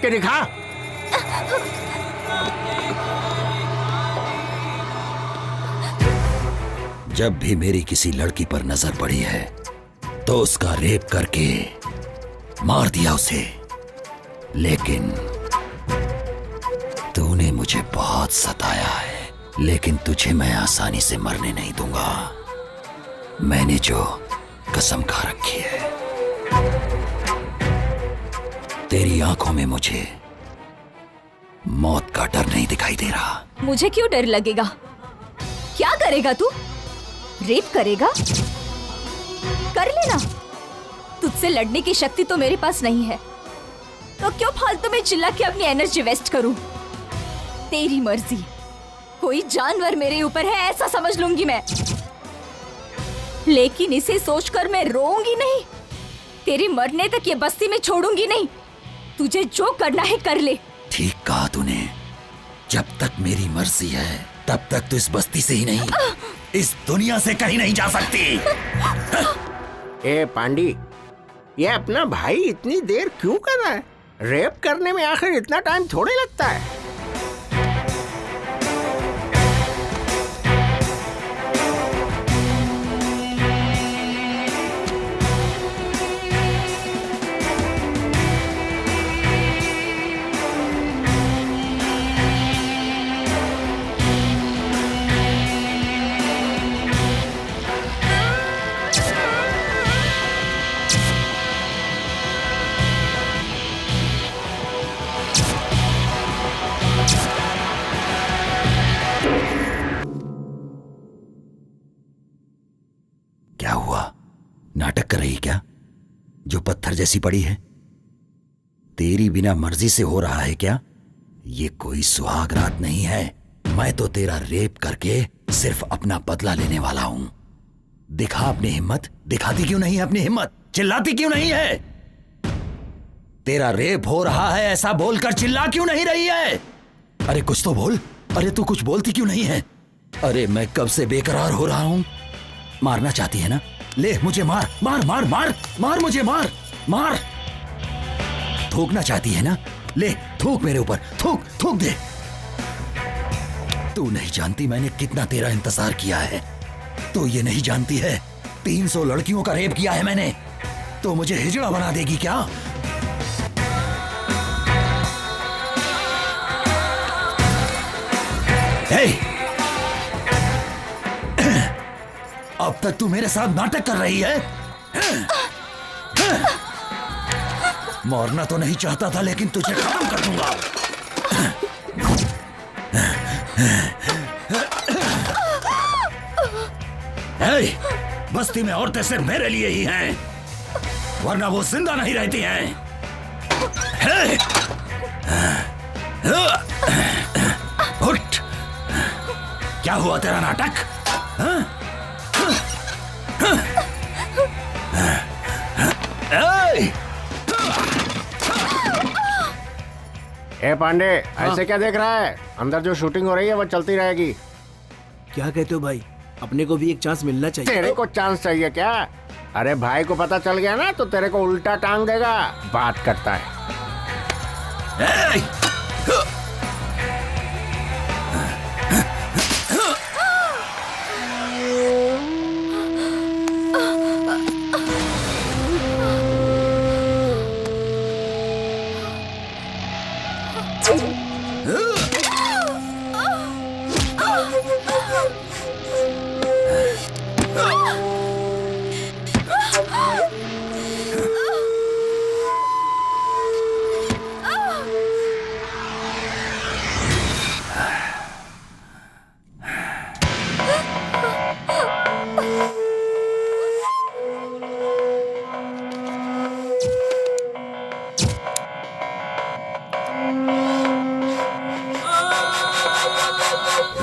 के दिखा। जब भी मेरी किसी लड़की पर नजर पड़ी है तो उसका रेप करके मार दिया उसे, लेकिन तूने मुझे बहुत सताया है, लेकिन तुझे मैं आसानी से मरने नहीं दूंगा। मैंने जो कसम खा रखी है। तेरी आंखों में मुझे मौत का डर नहीं दिखाई दे रहा। मुझे क्यों डर लगेगा? क्या करेगा तू? रेप करेगा? कर लेना। तुझसे लड़ने की शक्ति तो मेरे पास नहीं है, तो क्यों फालतू में चिल्ला के अपनी एनर्जी वेस्ट करूं? तेरी मर्जी। कोई जानवर मेरे ऊपर है ऐसा समझ लूंगी मैं, लेकिन इसे सोचकर मैं रोऊंगी नहीं। तेरे मरने तक ये बस्ती में छोड़ूंगी नहीं। तुझे जो करना है कर ले। ठीक कहा तूने। जब तक मेरी मर्जी है तब तक तो इस बस्ती से ही नहीं, इस दुनिया से कहीं नहीं जा सकती। ए पांडी, ये अपना भाई इतनी देर क्यों कर रहा है? रेप करने में आखिर इतना टाइम थोड़े लगता है। क्या हुआ? नाटक कर रही क्या? जो पत्थर जैसी पड़ी है तेरी बिना मर्जी से हो रहा है क्या? ये कोई सुहाग रात नहीं है। मैं तो तेरा रेप करके सिर्फ अपना बदला लेने वाला हूं। दिखा अपनी हिम्मत। दिखाती क्यों नहीं है अपनी हिम्मत? चिल्लाती क्यों नहीं है? तेरा रेप हो रहा है ऐसा बोलकर चिल्ला क्यों नहीं रही है? अरे कुछ तो बोल। अरे तू कुछ बोलती क्यों नहीं है? अरे मैं कब से बेकरार हो रहा हूं। मारना चाहती है ना? ले मुझे मार मार मार मार मार, मुझे मार मार। थूकना चाहती है ना? ले थूक मेरे ऊपर, थूक थूक दे। तू नहीं जानती मैंने कितना तेरा इंतजार किया है। तो ये नहीं जानती है 300 लड़कियों का रेप किया है मैंने। तो मुझे हिजड़ा बना देगी क्या? हे! अब तक तू मेरे साथ नाटक कर रही है। मरना तो नहीं चाहता था लेकिन तुझे खत्म कर दूंगा। हे! बस्ती में औरतें सिर्फ मेरे लिए ही हैं, वरना वो जिंदा नहीं रहती हैं। हे! उठ! क्या हुआ तेरा नाटक? ए पांडे, ऐसे क्या देख रहा है? अंदर जो शूटिंग हो रही है वो चलती रहेगी। क्या कहते हो भाई? अपने को भी एक चांस मिलना चाहिए। तेरे को चांस चाहिए क्या? अरे भाई को पता चल गया ना तो तेरे को उल्टा टांग देगा। बात करता है।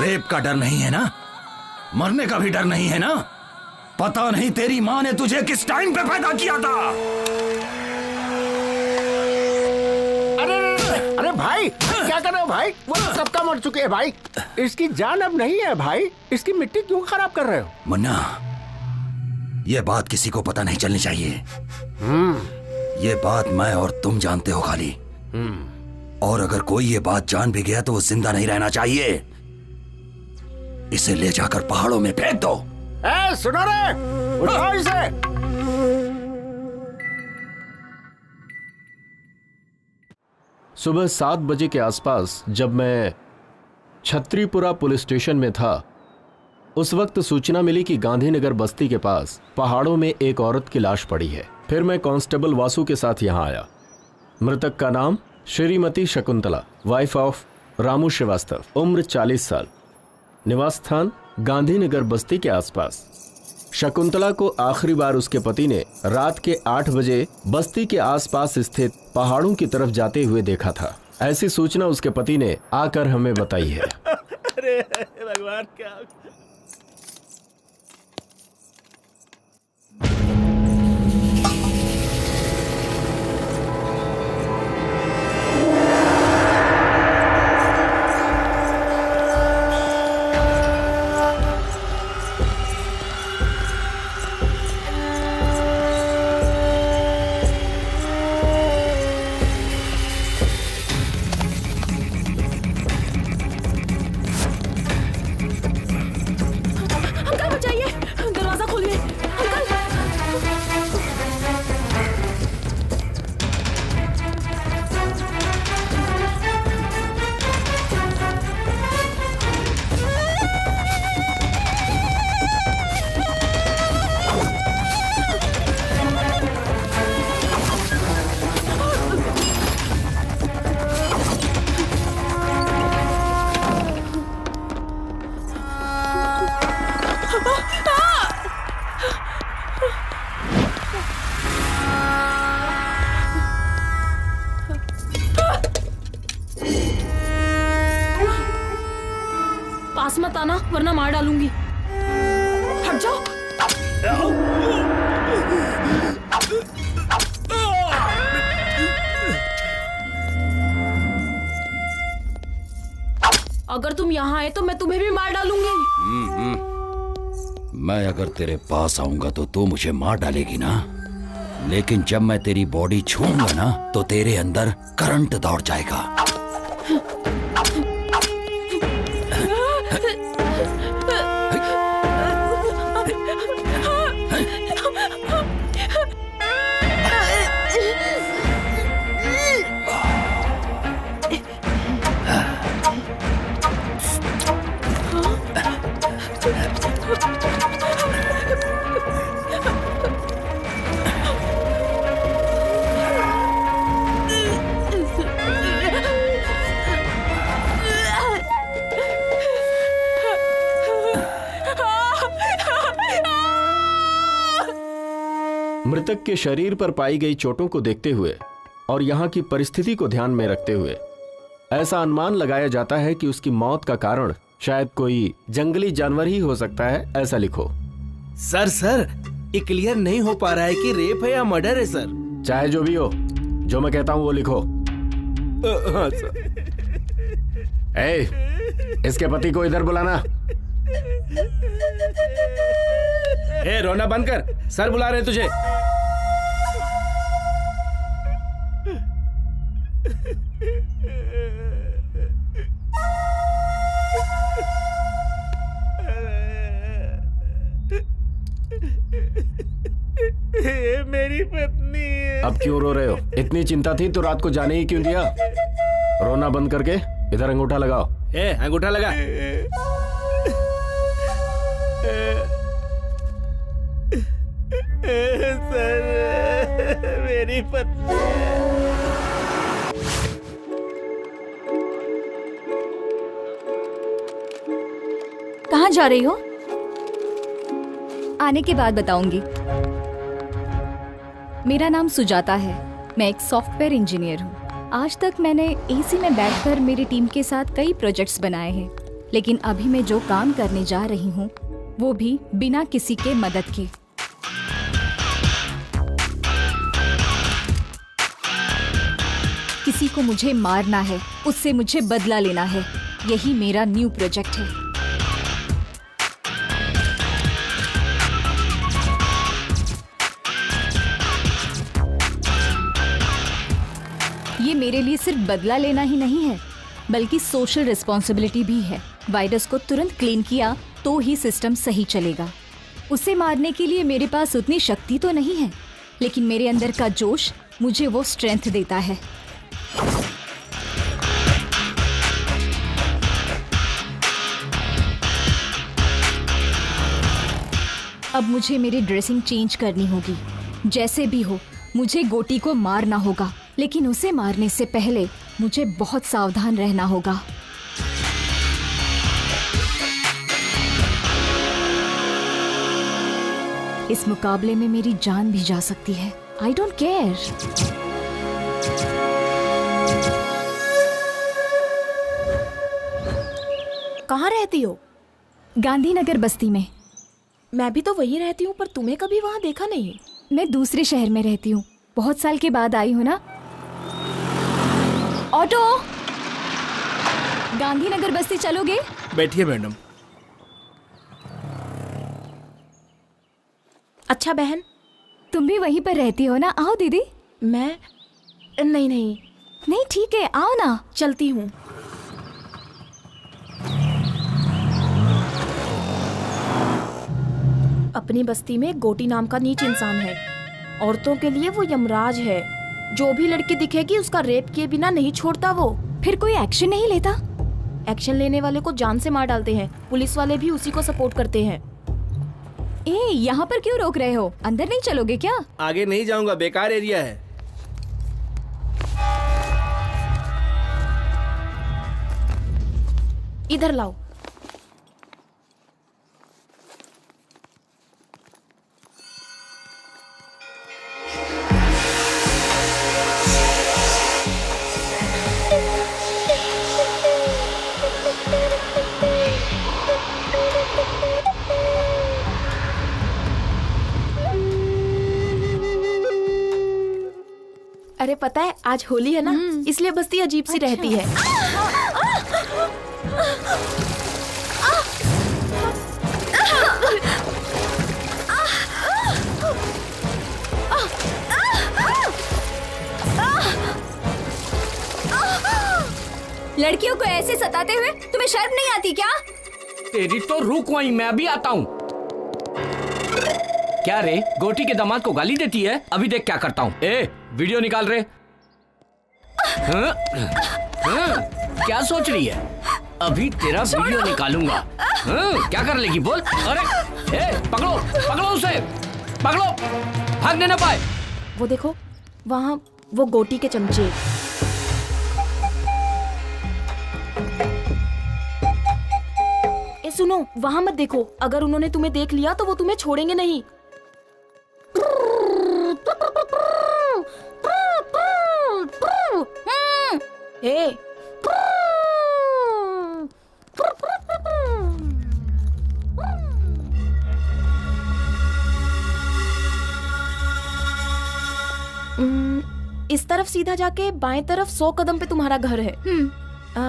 रेप का डर नहीं है ना? मरने का भी डर नहीं है ना? पता नहीं तेरी माँ ने तुझे किस टाइम पे पैदा किया था। अरे भाई क्या कर रहे हो भाई? वो सबका मर चुके हैं भाई। इसकी जान अब नहीं है भाई। इसकी मिट्टी क्यों खराब कर रहे हो? मुन्ना, ये बात किसी को पता नहीं चलनी चाहिए। ये बात मैं और तुम जानते हो खाली। और अगर कोई ये बात जान भी गया तो वो जिंदा नहीं रहना चाहिए। इसे ले जाकर पहाड़ों में फेंक दो। ए, सुनो रे, उठाओ इसे। सुबह 7 बजे के आसपास जब मैं छत्रीपुरा पुलिस स्टेशन में था, उस वक्त सूचना मिली कि गांधीनगर बस्ती के पास पहाड़ों में एक औरत की लाश पड़ी है। फिर मैं कांस्टेबल वासु के साथ यहां आया। मृतक का नाम श्रीमती शकुंतला, वाइफ ऑफ रामू श्रीवास्तव, उम्र 40 साल, निवास स्थान गांधीनगर बस्ती के आसपास। शकुंतला को आखिरी बार उसके पति ने रात के 8 बजे बस्ती के आसपास स्थित पहाड़ों की तरफ जाते हुए देखा था। ऐसी सूचना उसके पति ने आकर हमें बताई है। अरे भगवान, क्या पास मत आना वरना मार डालूंगी। हट जाओ। अगर तुम यहाँ आए तो मैं तुम्हें भी मार डालूंगी। मैं अगर तेरे पास आऊंगा तो तू मुझे मार डालेगी ना, लेकिन जब मैं तेरी बॉडी छूऊंगा ना तो तेरे अंदर करंट दौड़ जाएगा। मृतक के शरीर पर पाई गई चोटों को देखते हुए और यहाँ की परिस्थिति को ध्यान में रखते हुए ऐसा अनुमान लगाया जाता है कि उसकी मौत का कारण शायद कोई जंगली जानवर ही हो सकता है। ऐसा लिखो। सर ये क्लियर नहीं हो पा रहा है कि रेप है या मर्डर है सर। चाहे जो भी हो, जो मैं कहता हूं वो लिखो। हाँ सर। इसके पति को इधर बुलाना। रोना बंद कर, सर बुला रहे तुझे। मेरी पत्नी है। अब क्यों रो रहे हो? इतनी चिंता थी तो रात को जाने ही क्यों दिया? रोना बंद करके इधर अंगूठा लगाओ। अंगूठा लगा। सर मेरी पत्नी। कहाँ जा रही हो? आने के बाद बताऊंगी। मेरा नाम सुजाता है, मैं एक सॉफ्टवेयर इंजीनियर हूँ। आज तक मैंने एसी में बैठकर मेरी टीम के साथ कई प्रोजेक्ट्स बनाए हैं, लेकिन अभी मैं जो काम करने जा रही हूँ वो भी बिना किसी के मदद के। किसी को मुझे मारना है, उससे मुझे बदला लेना है। यही मेरा न्यू प्रोजेक्ट है। ये मेरे लिए सिर्फ सिर्फ बदला लेना ही नहीं है, बल्कि सोशल रिस्पॉन्सिबिलिटी भी है। वायरस को तुरंत क्लीन किया तो ही सिस्टम सही चलेगा। उसे मारने के लिए मेरे पास उतनी शक्ति तो नहीं है, लेकिन मेरे अंदर का जोश मुझे वो स्ट्रेंथ देता है। अब मुझे मेरी ड्रेसिंग चेंज करनी होगी। जैसे भी हो मुझे गोटी को मारना होगा, लेकिन उसे मारने से पहले मुझे बहुत सावधान रहना होगा। इस मुकाबले में मेरी जान भी जा सकती है। I don't care. कहाँ रहती हो? गांधीनगर बस्ती में। मैं भी तो वहीं रहती हूँ, पर तुम्हें कभी वहाँ देखा नहीं। मैं दूसरे शहर में रहती हूँ, बहुत साल के बाद आई हूँ ना। ऑटो, गांधीनगर बस्ती चलोगे? बैठिए मैडम। अच्छा बहन, तुम भी वहीं पर रहती हो ना? आओ दीदी। मैं नहीं नहीं नहीं ठीक है, आओ ना। चलती हूँ। अपनी बस्ती में गोटी नाम का नीच इंसान है। औरतों के लिए वो यमराज है। जो भी लड़की दिखेगी उसका रेप किए बिना नहीं छोड़ता वो। फिर कोई एक्शन नहीं लेता? एक्शन लेने वाले को जान से मार डालते हैं। पुलिस वाले भी उसी को सपोर्ट करते हैं। यहाँ पर क्यों रोक रहे हो? अंदर नहीं चलोगे क्या? आगे नहीं जाऊंगा, बेकार एरिया है। इधर लाओ। अरे पता है आज होली है ना, इसलिए बस्ती अजीब सी रहती है। लड़कियों को ऐसे सताते हुए तुम्हें शर्म नहीं आती क्या? तेरी तो रुक वहीं, मैं अभी आता हूँ। क्या रे, गोटी के दामाद को गाली देती है? अभी देख क्या करता हूँ। ए, वीडियो निकाल रे। हाँ? हाँ? क्या सोच रही है? अभी तेरा वीडियो निकालूंगा। हाँ? क्या कर लेगी बोल? अरे ए, पकड़ो पकड़ो उसे, पकड़ो, भागने न पाए। वो देखो वहाँ वो गोटी के चमचे। ए सुनो, वहाँ मत देखो। अगर उन्होंने तुम्हें देख लिया तो वो तुम्हें छोड़ेंगे नहीं। ए, इस तरफ सीधा जाके बाएं तरफ 100 कदम पे तुम्हारा घर है।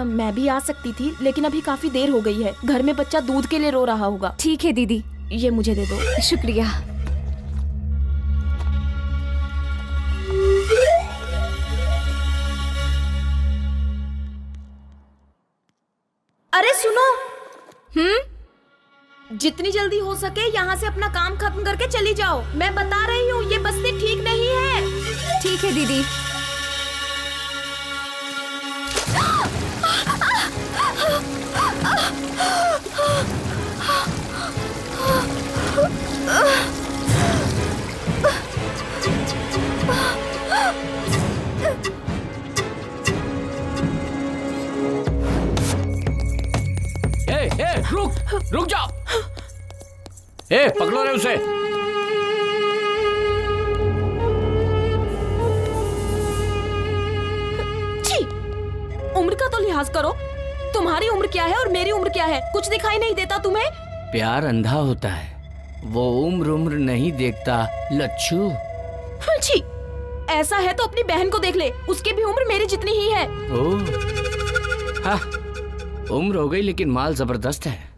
मैं भी आ सकती थी, लेकिन अभी काफी देर हो गई है। घर में बच्चा दूध के लिए रो रहा होगा। ठीक है दीदी, ये मुझे दे दो। शुक्रिया। अरे सुनो, जितनी जल्दी हो सके यहाँ से अपना काम खत्म करके चली जाओ। मैं बता रही हूँ ये बस्ती ठीक नहीं है। ठीक है दीदी। रुक जाओ। ए, पकड़ो रे उसे। छी, उम्र का तो लिहाज करो। तुम्हारी उम्र क्या है और मेरी उम्र क्या है? कुछ दिखाई नहीं देता तुम्हें? प्यार अंधा होता है, वो उम्र नहीं देखता लच्छू। छी, ऐसा है तो अपनी बहन को देख ले, उसकी भी उम्र मेरी जितनी ही है। ओह, हाँ, उम्र हो गई लेकिन माल जबरदस्त है।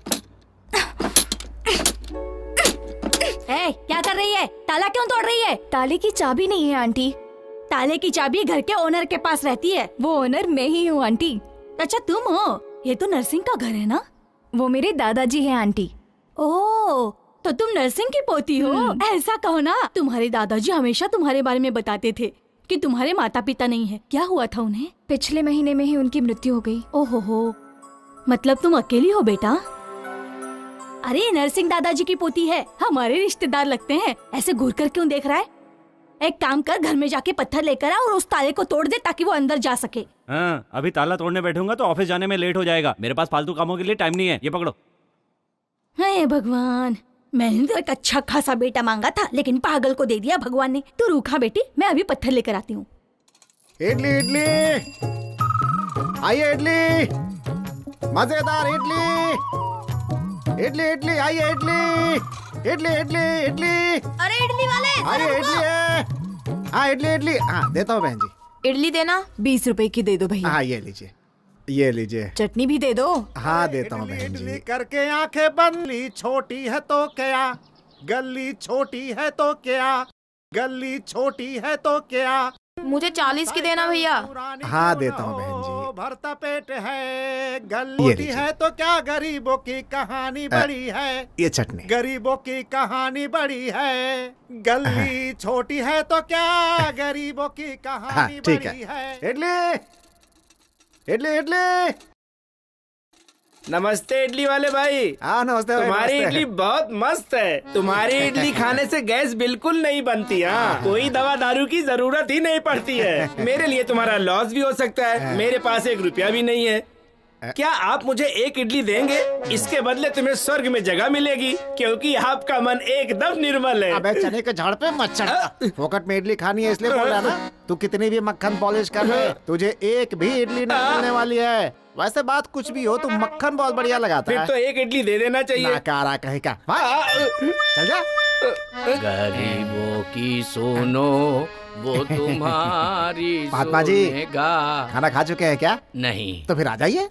क्या कर रही है? ताला क्यों तोड़ रही है? ताले की चाबी नहीं है आंटी। ताले की चाबी घर के ओनर के पास रहती है। वो ओनर मैं ही हूँ आंटी। अच्छा तुम हो? ये तो नरसिंह का घर है ना? वो मेरे दादाजी हैं आंटी। ओह, तो तुम नरसिंह की पोती हो? ऐसा कहो ना, तुम्हारे दादाजी हमेशा तुम्हारे बारे में बताते थे कि तुम्हारे माता पिता नहीं है। क्या हुआ था उन्हें? पिछले महीने में ही उनकी मृत्यु हो गई। ओहो हो, मतलब तुम अकेली हो बेटा? अरे नरसिंह दादाजी की पोती है, हमारे रिश्तेदार लगते हैं। ऐसे घूर कर क्यों देख रहा है? एक काम कर, घर में जाके पत्थर लेकर आ और उस ताले को तोड़ दे ताकि वो अंदर जा सके। हाँ, अभी ताला तोड़ने बैठूंगा तो ऑफिस जाने में लेट हो जाएगा। मेरे पास फालतू कामों के लिए टाइम नहीं है। ये पकड़ो। हे भगवान, मैंने तो एक अच्छा खासा बेटा मांगा था, लेकिन पागल को दे दिया भगवान ने। तू रूखा बेटी, मैं अभी पत्थर लेकर आती हूँ। इडली इडली, आइए इडली, मजेदार इडली, इडली इडली, आइए इडली, इडली इडली इडली। अरे इडली वाले, अरे इडली है। हाँ इडली इडली, हाँ देता हूँ बहन जी। इडली देना। 20 रुपए की दे दो भैया। हाँ ये लीजिए, ये लीजिए। चटनी भी दे दो। हाँ देता हूँ बहन जी। करके आंखें बंद, छोटी है तो क्या, गली छोटी है तो क्या, गली छोटी है तो क्या। मुझे 40 की देना भैया। हाँ देता हूँ बहन जी। भरता पेट है, गली छोटी है तो क्या, गरीबों की कहानी बड़ी है। ये चटनी। गरीबों की कहानी बड़ी है, गली छोटी है तो क्या, गरीबों की कहानी बड़ी है। इडली इडली इडली। नमस्ते इडली वाले भाई। हाँ नमस्ते भाई। तुम्हारी नमस्ते। इडली बहुत मस्त है। तुम्हारी इडली खाने से गैस बिल्कुल नहीं बनती। हाँ, कोई दवा दारू की जरूरत ही नहीं पड़ती है। मेरे लिए तुम्हारा लॉस भी हो सकता है। मेरे पास 1 रुपया भी नहीं है। क्या आप मुझे 1 इडली देंगे? इसके बदले तुम्हें स्वर्ग में जगह मिलेगी, क्योंकि आपका मन एकदम निर्मल है। अबे चने के झाड़ पे मत चढ़। फोकट में इडली खानी है इसलिए बोल रहा ना। तू कितनी भी मक्खन पॉलिश कर ले, तुझे एक भी इडली नहीं मिलने वाली है। वैसे बात कुछ भी हो, तू मक्खन बहुत बढ़िया लगाता फिर है। तो 1 इडली दे देना चाहिए। नाकारा कहीं का। चल जा। गरीबों की सुनो, वो तुम्हारी महात्मा जी, सुनेगा। खाना खा चुके हैं क्या? नहीं। तो फिर आ जाइए,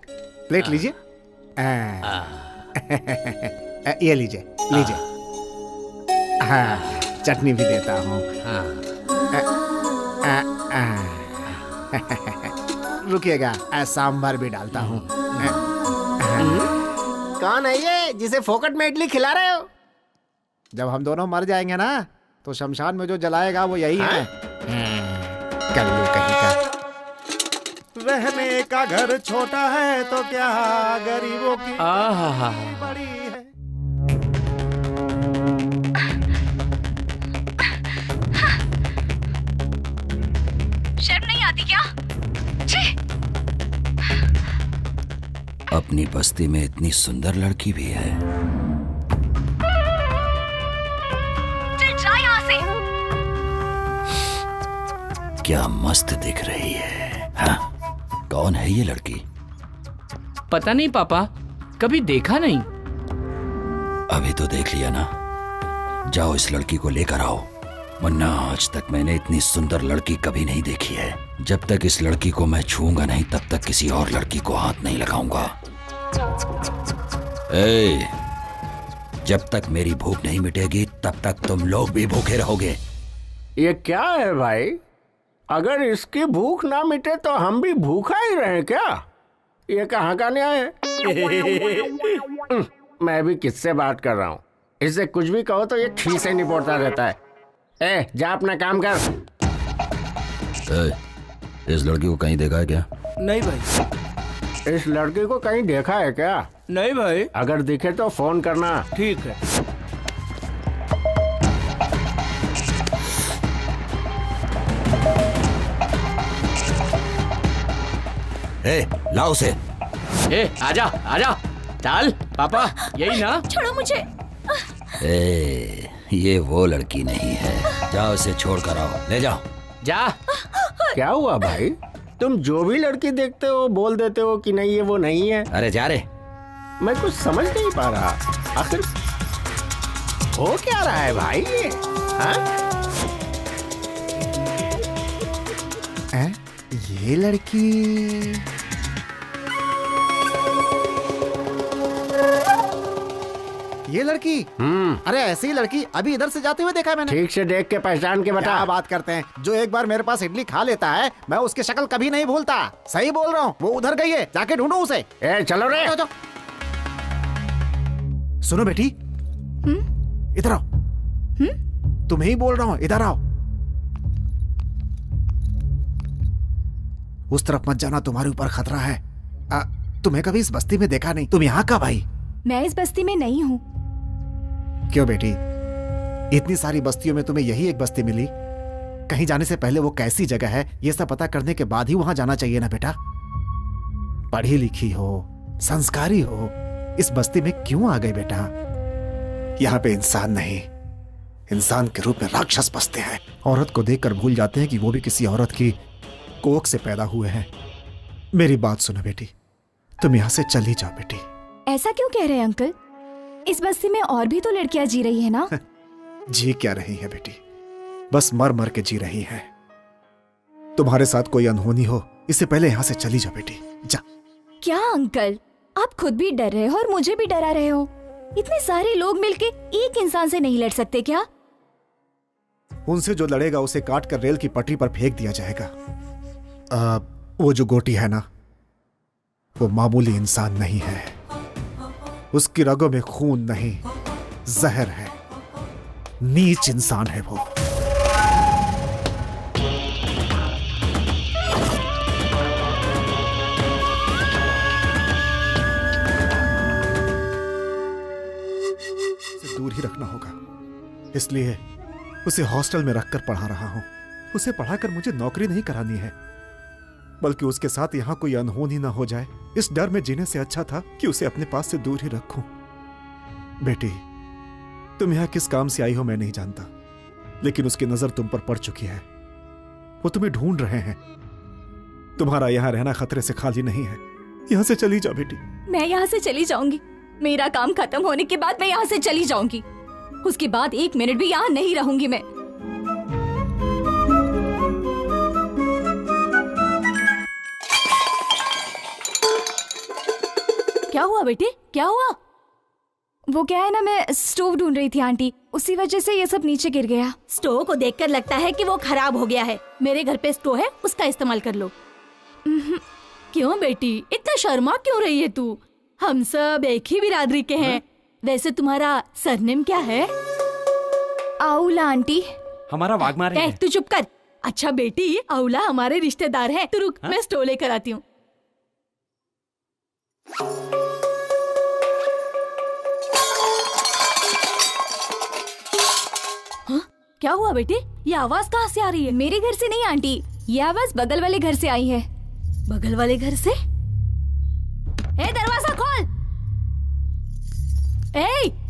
प्लेट लीजिए। ये लीजिए लीजिए। हाँ चटनी भी देता हूँ। रुकिएगा, सांभर भी डालता हूँ। कौन है ये जिसे फोकट में इडली खिला रहे हो? जब हम दोनों मर जाएंगे ना, तो शमशान में जो जलाएगा वो यही है। कल्लू कहीं का। रहने का घर छोटा है तो क्या, गरीबों की बड़ी है। शर्म नहीं आती क्या? अपनी बस्ती में इतनी सुंदर लड़की भी है। चल जा यहाँ से। क्या मस्त दिख रही है। हाँ? कौन है ये लड़की? पता नहीं पापा, कभी देखा नहीं। अभी तो देख लिया ना। जाओ इस लड़की को लेकर आओ, वरना आज तक मैंने इतनी सुंदर लड़की कभी नहीं देखी है। जब तक इस लड़की को मैं छूऊंगा नहीं, तब तक किसी और लड़की को हाथ नहीं लगाऊंगा। ए, जब तक मेरी भूख नहीं मिटेगी तब तक तुम लोग भी भूखे रहोगे। ये क्या है भाई? अगर इसकी भूख ना मिटे तो हम भी भूखा ही रहे क्या? ये कहाँ का न्याय है? मैं भी किससे बात कर रहा हूँ? इससे कुछ भी कहो तो ये ठीक से निपोड़ता रहता है। ए, जा अपना काम कर। इस लड़की को कहीं देखा है क्या? नहीं भाई। इस लड़की को कहीं देखा है क्या? नहीं भाई। अगर दिखे तो फोन करना। ठीक है। लाओ उसे। आजा आजा, चल पापा, यही ना? छोड़ो मुझे। ये वो लड़की नहीं है। जाओ इसे छोड़ कर आओ, ले जाओ। जा। क्या हुआ भाई? तुम जो भी लड़की देखते हो बोल देते हो कि नहीं ये वो नहीं है। अरे जा रे। मैं कुछ समझ नहीं पा रहा, आखिर हो क्या रहा है भाई ये? हाँ? ये लड़की ये लड़की? अरे ऐसी ही लड़की अभी इधर से जाते हुए देखा मैंने। ठीक से देख के पहचान के बता। क्या बात करते हैं, जो एक बार मेरे पास इडली खा लेता है मैं उसकी शक्ल कभी नहीं भूलता। सही बोल रहा हूँ, वो उधर गई है, जाके ढूंढो उसे। चलो रे। सुनो बेटी, इधर आओ। तुम्हें ही बोल रहा हूँ, इधर आओ। उस तरफ मत जाना, तुम्हारे ऊपर खतरा है। तुम्हें कभी इस बस्ती में देखा नहीं, तुम यहाँ कब आई? मैं इस बस्ती में नहीं हूँ। क्यों बेटी, इतनी सारी बस्तियों में तुम्हें यही एक बस्ती मिली? कहीं जाने से पहले वो कैसी जगह है ये सब पता करने के बाद ही वहां जाना चाहिए ना बेटा। पढ़ी लिखी हो, संस्कारी हो, इस बस्ती में क्यों आ गई बेटा? यहाँ पे इंसान नहीं, इंसान के रूप में राक्षस बसते हैं। औरत को देखकर भूल जाते हैं कि वो भी किसी औरत की कोख से पैदा हुए हैं। मेरी बात सुनो बेटी, तुम यहाँ से चली जाओ बेटी। ऐसा क्यों कह रहे हैं अंकल? इस बस्ती में और भी तो लड़कियां जी रही है ना? जी क्या रही है बेटी, बस मर मर के जी रही है। तुम्हारे साथ कोई अनहोनी हो इससे पहले यहाँ से चली जाओ बेटी, जा। क्या अंकल, आप खुद भी डर रहे हो और मुझे भी डरा रहे हो। इतने सारे लोग मिलके एक इंसान से नहीं लड़ सकते क्या? उनसे जो लड़ेगा उसे काट कर रेल की पटरी पर फेंक दिया जाएगा। वो जो गोटी है ना, वो मामूली इंसान नहीं है। उसकी रगों में खून नहीं, जहर है। नीच इंसान है वो। उसे दूर ही रखना होगा, इसलिए उसे हॉस्टल में रखकर पढ़ा रहा हूं। उसे पढ़ाकर मुझे नौकरी नहीं करानी है, बल्कि उसके साथ यहाँ कोई अनहोनी ना हो जाए, इस डर में जीने से अच्छा था कि उसे अपने पास से दूर ही रखूं। बेटी, तुम यहाँ किस काम से आई हो मैं नहीं जानता, लेकिन उसकी नजर तुम पर पड़ चुकी है। वो तुम्हें ढूंढ रहे हैं। तुम्हारा यहाँ रहना खतरे से खाली नहीं है। यहाँ से चली जाओ बेटी। मैं यहाँ से चली जाऊंगी। मेरा काम खत्म होने के बाद मैं यहाँ से चली जाऊंगी। उसके बाद 1 मिनट भी यहाँ नहीं रहूंगी मैं। क्या हुआ बेटी, क्या हुआ? वो क्या है ना, मैं स्टोव ढूंढ रही थी आंटी, उसी वजह से ये सब नीचे गिर गया। स्टोव को देखकर लगता है कि वो खराब हो गया है। मेरे घर पे स्टोव है, उसका इस्तेमाल कर लो। क्यों बेटी, इतना शर्मा क्यों रही है तू? हम सब एक ही बिरादरी के हैं। वैसे तुम्हारा सरनेम क्या है? आउला आंटी। हमारा वाघमारे है। तू चुप कर। अच्छा बेटी, आउला हमारे रिश्तेदार है। तू रुक, मैं स्टोव लेकर आती हूँ। क्या हुआ बेटी, ये आवाज कहाँ से आ रही है? मेरे घर से नहीं आंटी, ये आवाज बगल वाले घर से आई है। बगल वाले घर से? दरवाजा खोल।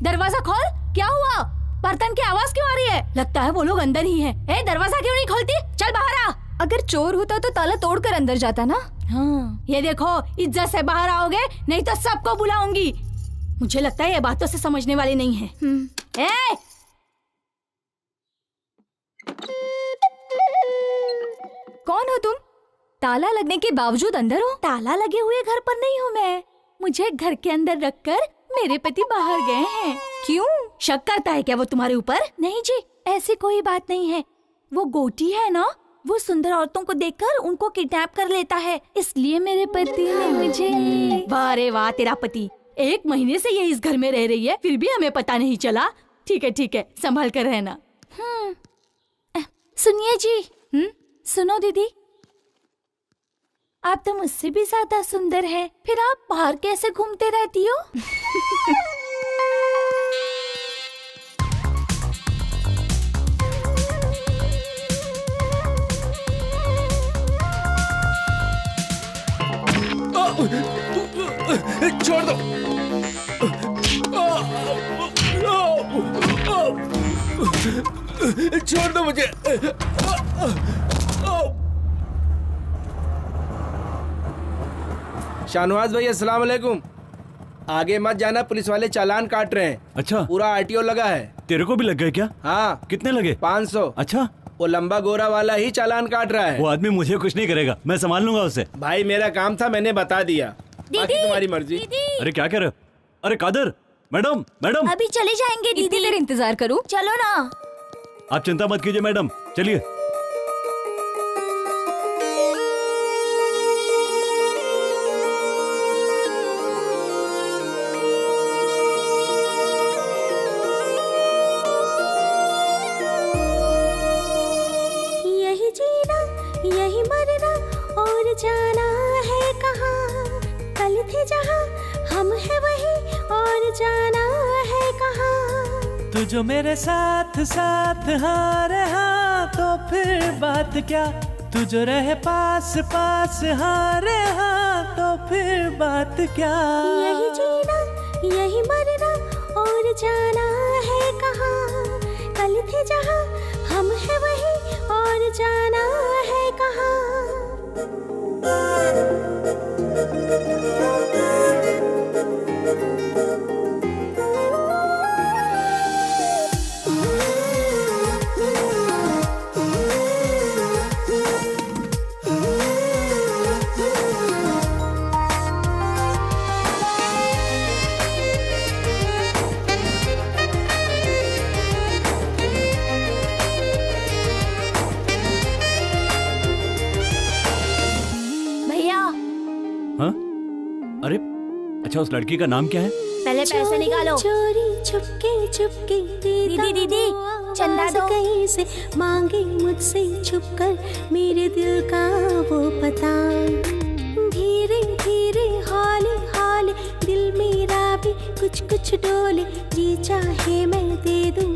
दरवाजा खोल। क्या हुआ? बर्तन की आवाज क्यों आ रही है? लगता है वो लोग अंदर ही हैं। दरवाजा क्यों नहीं खोलती? चल बाहर आ। अगर चोर होता तो ताला तोड़कर अंदर जाता ना। हाँ, ये देखो, इज्जत से बाहर आओगे नहीं तो सबको बुलाऊंगी। मुझे लगता है ये बातों से समझने वाली नहीं है। कौन हो तुम? ताला लगने के बावजूद अंदर हो? ताला लगे हुए घर पर नहीं हूँ मैं। मुझे घर के अंदर रखकर मेरे पति बाहर गए हैं। क्यों? शक करता है क्या वो तुम्हारे ऊपर? नहीं जी, ऐसी कोई बात नहीं है। वो गोटी है ना, वो सुंदर औरतों को देखकर उनको किडनैप कर लेता है, इसलिए मेरे पति ने मुझे। वाह रे वाह, तेरा पति 1 महीने से ये इस घर में रह रही है, फिर भी हमें पता नहीं चला। ठीक है, संभाल कर रहना। सुनिए जी। सुनो दीदी, आप तो मुझसे भी ज्यादा सुंदर हैं, फिर आप बाहर कैसे घूमते रहती हो? छोड़ दो। छोड़ दो मुझे। शाहनवाज भाई, अस्सलाम वालेकुम। आगे मत जाना, पुलिस वाले चालान काट रहे हैं। अच्छा, पूरा आरटीओ लगा है। तेरे को भी लग गए क्या? हाँ। कितने लगे? 500। अच्छा, वो लंबा गोरा वाला ही चालान काट रहा है। वो आदमी मुझे कुछ नहीं करेगा, मैं संभाल लूंगा उसे। भाई मेरा काम था, मैंने बता दिया, बाकी तुम्हारी मर्जी। अरे क्या कह रहे हो? अरे कादर, मैडम मैडम, अभी चले जाएंगे इतनी दीदी। देर इंतजार करूं? चलो ना। आप चिंता मत कीजिए मैडम, चलिए। यही जीना यही मरना और जाना है कहाँ। कल थे जहाँ हम है वही और जाना है कहाँ। तू जो मेरे साथ साथ हाँ रहा तो फिर बात क्या। तू जो रहे पास पास हाँ रहा तो फिर बात क्या। यही जीना यही मरना और जाना है कहाँ। कल थे जहाँ हम है वही और जाना है कहाँ। भैया हाँ? अरे अच्छा, उस लड़की का नाम क्या है? पहले पैसे निकालो। चोरी चुपके चुपके दीदी दीदी चंदा दो। कहीं से मांगे मुझसे छुपकर मेरे दिल का वो पता। धीरे धीरे हौले हौले दिल मेरा भी कुछ कुछ डोले। जी चाहे मैं दे दूं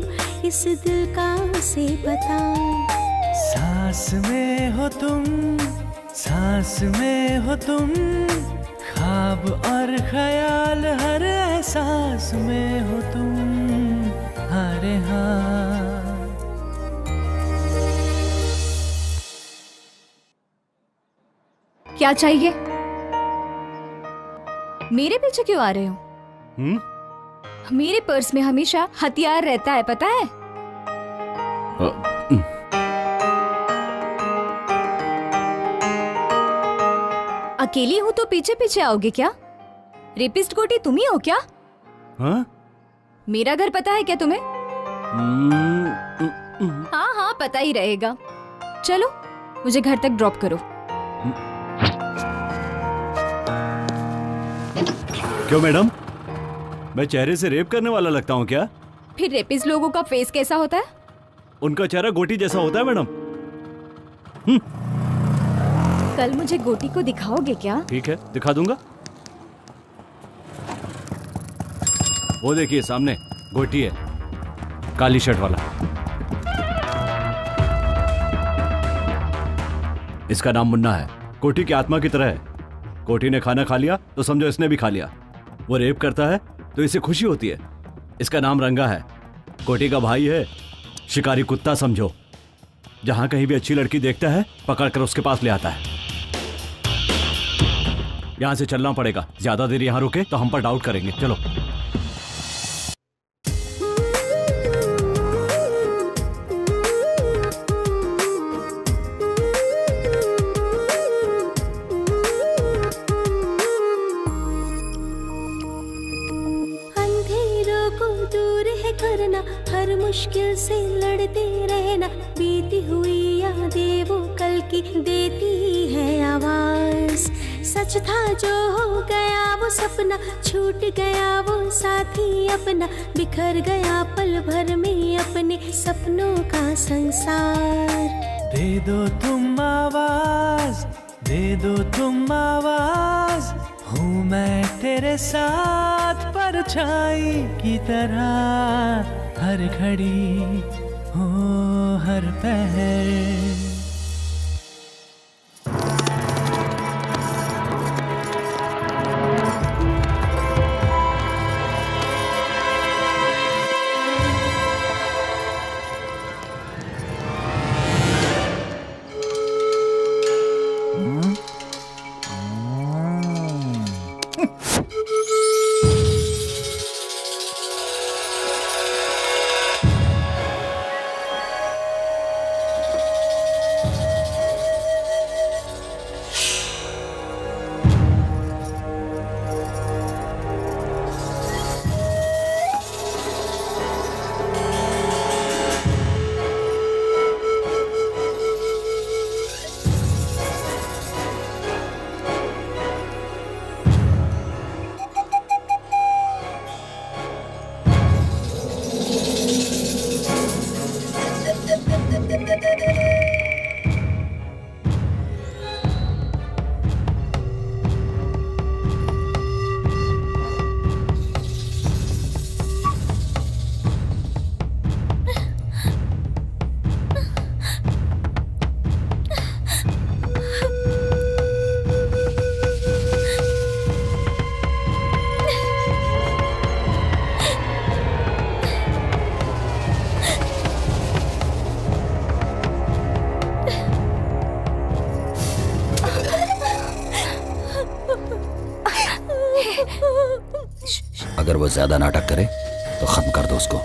इस दिल का से बता। सांस में हो तुम, सांस में हो तुम, ख्वाब और ख्याल हर एहसास में हो तुम। अरे हाँ। क्या चाहिए? मेरे पीछे क्यों आ रहे हो? मेरे पर्स में हमेशा हथियार रहता है, पता है? अकेली हूं तो पीछे पीछे आओगे क्या? रेपिस्ट गोटी तुम ही हो क्या? हाँ? मेरा घर पता है क्या तुम्हें? हाँ हाँ पता ही रहेगा। चलो मुझे घर तक ड्रॉप करो। क्यों मैडम, मैं चेहरे से रेप करने वाला लगता हूँ क्या? फिर रेपिस्ट लोगों का फेस कैसा होता है? उनका चेहरा गोटी जैसा होता है मैडम। कल मुझे गोटी को दिखाओगे क्या? ठीक है, दिखा दूंगा। वो देखिए सामने गोटी है, काली शर्ट वाला। इसका नाम मुन्ना है, कोटी की आत्मा की तरह है। कोटी ने खाना खा लिया तो समझो इसने भी खा लिया। वो रेप करता है तो इसे खुशी होती है। इसका नाम रंगा है, कोटी का भाई है, शिकारी कुत्ता समझो। जहां कहीं भी अच्छी लड़की देखता है पकड़कर उसके पास ले आता है। यहां से चलना पड़ेगा, ज्यादा देर यहां रुके तो हम पर डाउट करेंगे। चलो। अंधेरों को दूर है करना, हर मुश्किल से लड़ते रहना। बीती हुई यादें वो कल की देती है आवाज। सच था जो हो गया वो सपना, छूट गया वो साथी अपना। बिखर गया पल भर में अपने सपनों का संसार। दे दो तुम आवाज, दे दो तुम आवाज, हूँ मैं तेरे साथ परछाई की तरह। हर घड़ी हो हर पहर। अगर वो ज्यादा नाटक करे तो खत्म कर दो उसको,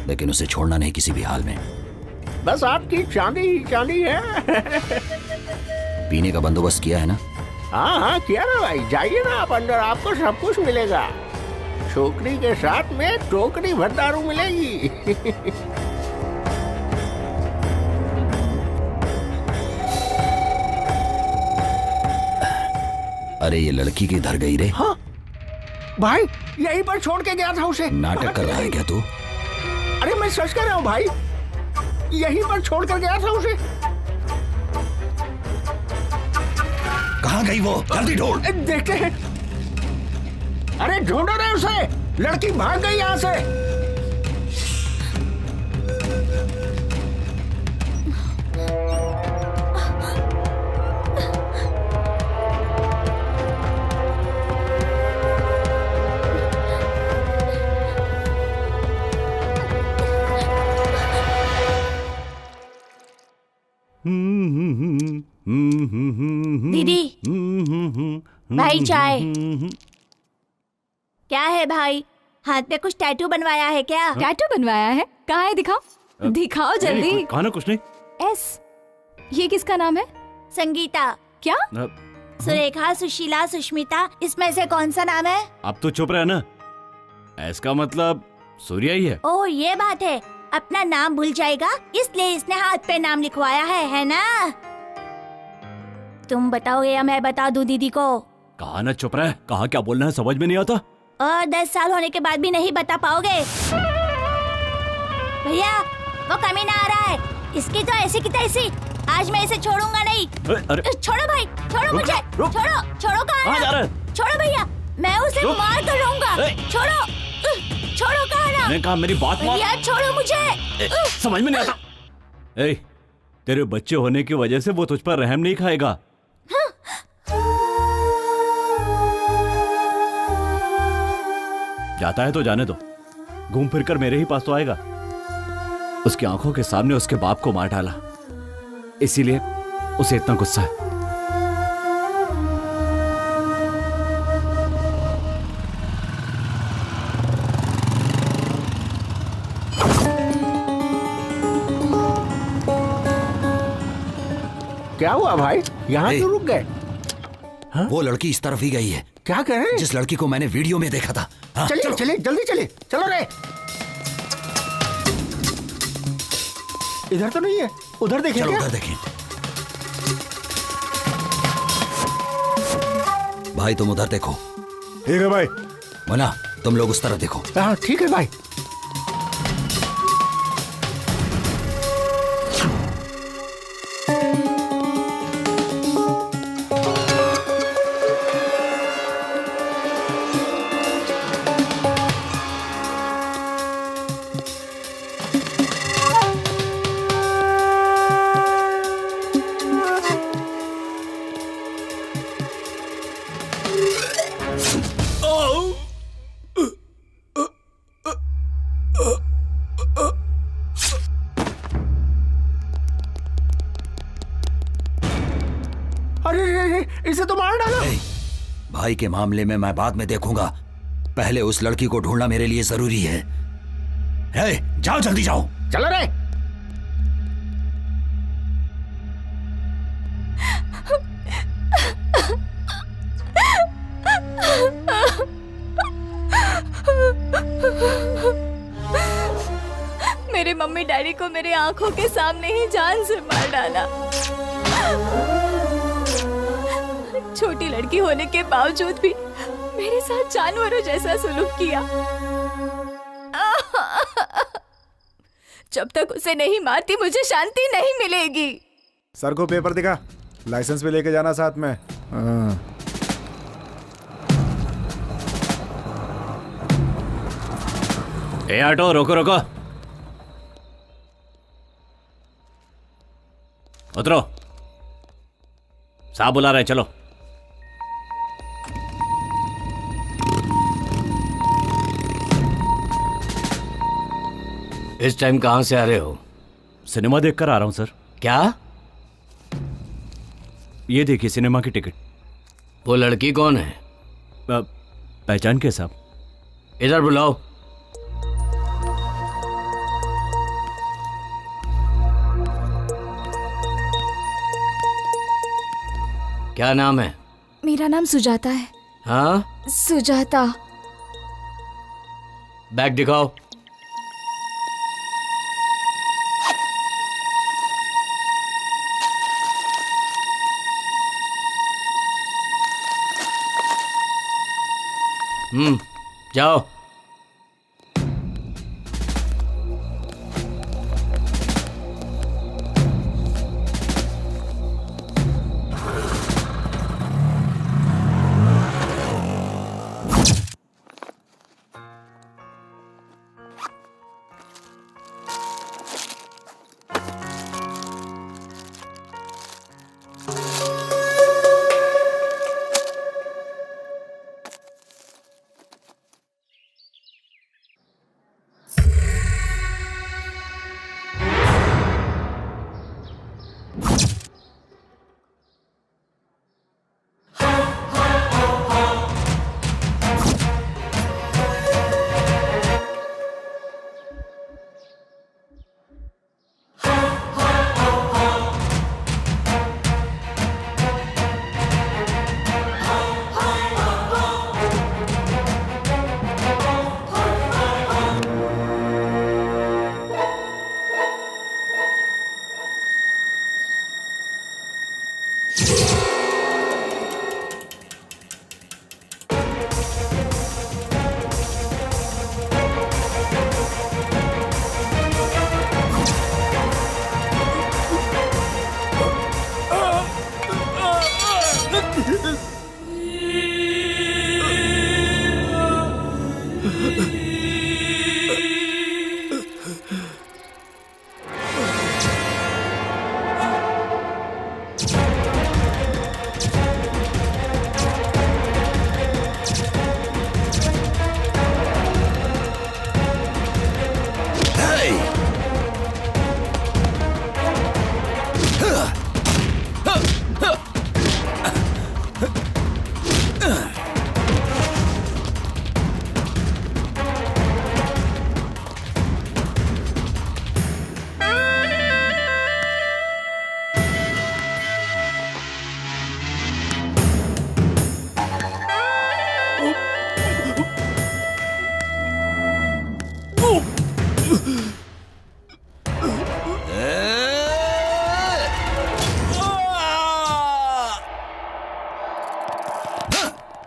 लेकिन उसे छोड़ना नहीं किसी भी हाल में। बस आपकी चांदी ही चांदी है। पीने का बंदोबस्त किया है ना? हाँ हाँ किया ना भाई, जाइए ना आप अंदर, आपको सब कुछ मिलेगा। छोकरी के साथ में टोकरी भर दारू मिलेगी। अरे ये लड़की किधर गई रे? हाँ भाई, यहीं पर छोड़ के गया था उसे। नाटक कर रहा है क्या तू? अरे मैं सच कह रहा हूँ भाई, यहीं पर छोड़ कर गया था उसे। कहाँ गई वो? जल्दी ढूंढ। देखते हैं। अरे ढूंढो रे उसे, लड़की भाग गई यहाँ से। दीदी, भाई चाय। क्या है भाई, हाथ पे कुछ टैटू बनवाया है क्या? टैटू बनवाया है? कहाँ है, दिखाओ दिखाओ जल्दी। कहा ना कुछ नहीं। एस, ये किसका नाम है? संगीता। क्या? सुरेखा, सुशीला, सुष्मिता, इसमें से कौन सा नाम है? अब तो चुप रहे ना, इसका मतलब सूर्या ही है। ओह ये बात है, अपना नाम भूल जाएगा इसलिए इसने हाथ पे नाम लिखवाया है ना? तुम बताओगे या मैं बता दूं दीदी को? कहा ना चुप रहे, कहा क्या बोलना है समझ में नहीं आता। और 10 साल होने के बाद भी नहीं बता पाओगे? भैया वो कमीना आ रहा है, इसकी तो ऐसी की तैसी, आज मैं इसे छोड़ूंगा नहीं। अरे छोड़ो भाई, छोड़ो मुझे, छोड़ो छोड़ो। कहाँ जा रहा है? छोड़ो भैया, मैं उसे मार कर रहूंगा। छोड़ो छोड़ो, कहा ना? मैंने कहा मेरी बात मान। भैया छोड़ो मुझे। समझ में नहीं आता। ए, तेरे बच्चे होने की वजह से वो तुझ पर रहम नहीं खाएगा। जाता है तो जाने दो, घूम फिर कर मेरे ही पास तो आएगा। उसकी आंखों के सामने उसके बाप को मार डाला, इसीलिए उसे इतना गुस्सा है। क्या हुआ भाई, यहाँ क्यों रुक गए? वो लड़की इस तरफ ही गई है। क्या कह रहे हैं? जिस लड़की को मैंने वीडियो में देखा था। हाँ, चलिए चलो। चलिए जल्दी चलिए, चलो रे। इधर तो नहीं है, उधर देखें। चलो क्या? उधर देखें। भाई तुम उधर देखो। ठीक है भाई। मुन्ना तुम लोग उस तरफ देखो। हाँ ठीक है भाई। इसे तो मार डाला। भाई के मामले में मैं बाद में देखूंगा, पहले उस लड़की को ढूंढना मेरे लिए जरूरी है। जाओ जल्दी जाओ। चलो रे। मेरे मम्मी डैडी को मेरे आंखों के सामने ही जान से मार डाला। छोटी लड़की होने के बावजूद भी मेरे साथ जानवरों जैसा सलूक किया। जब तक उसे नहीं मारती मुझे शांति नहीं मिलेगी। सर को पेपर दिखा, लाइसेंस भी लेके जाना साथ में। ए ऑटो रोको रोको, उतरो, साहब बुला रहे, चलो। इस टाइम कहाँ से आ रहे हो? सिनेमा देखकर आ रहा हूँ सर। क्या? ये देखिए सिनेमा की टिकट। वो लड़की कौन है? पहचान के साहब? इधर बुलाओ। क्या नाम है? मेरा नाम सुजाता है। हाँ, सुजाता। बैग दिखाओ। जाओ।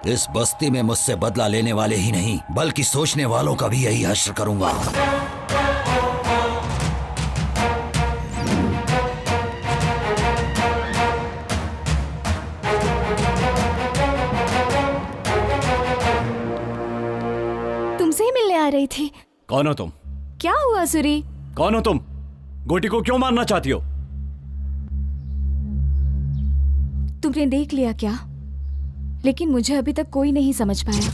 इस बस्ती में मुझसे बदला लेने वाले ही नहीं बल्कि सोचने वालों का भी यही हश्र करूंगा। तुमसे ही मिलने आ रही थी। कौन हो तुम? क्या हुआ सूरी? कौन हो तुम? गोटी को क्यों मारना चाहती हो? तुमने देख लिया क्या? लेकिन मुझे अभी तक कोई नहीं समझ पाया।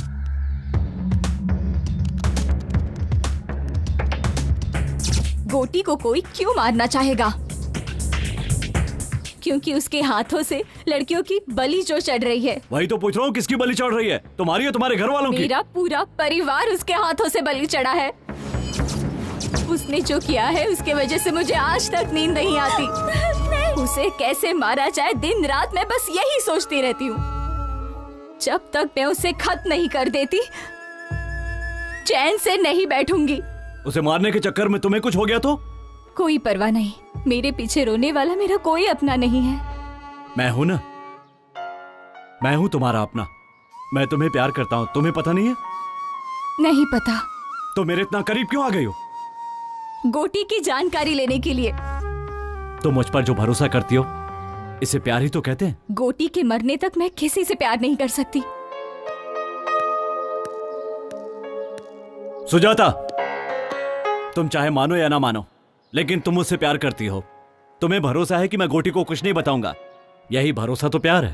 गोटी को कोई क्यों मारना चाहेगा? क्योंकि उसके हाथों से लड़कियों की बलि जो चढ़ रही है। वही तो पूछ रहा हूँ, किसकी बलि चढ़ रही है? तुम्हारी या तुम्हारे घर वालों की? मेरा पूरा परिवार उसके हाथों से बलि चढ़ा है। उसने जो किया है उसके वजह से मुझे आज तक नींद नहीं आती। उसे कैसे मारा जाए दिन रात मैं बस यही सोचती रहती हूँ। जब तक मैं उसे खत्म नहीं कर देती चैन से नहीं बैठूंगी। उसे मारने के चक्कर में तुम्हें कुछ हो गया तो? कोई परवाह नहीं, मेरे पीछे रोने वाला मेरा कोई अपना नहीं है। मैं हूं ना, मैं हूं तुम्हारा अपना। मैं तुम्हें प्यार करता हूं, तुम्हें पता नहीं है? नहीं पता। तो मेरे इतना करीब क्यों आ गई हो? गोटी की जानकारी लेने के लिए। तुम मुझ पर जो भरोसा करती हो इसे प्यार ही तो कहते हैं। गोटी के मरने तक मैं किसी से प्यार नहीं कर सकती। सुजाता, तुम चाहे मानो या ना मानो, लेकिन तुम मुझसे प्यार करती हो। तुम्हें भरोसा है कि मैं गोटी को कुछ नहीं बताऊंगा। यही भरोसा तो प्यार है।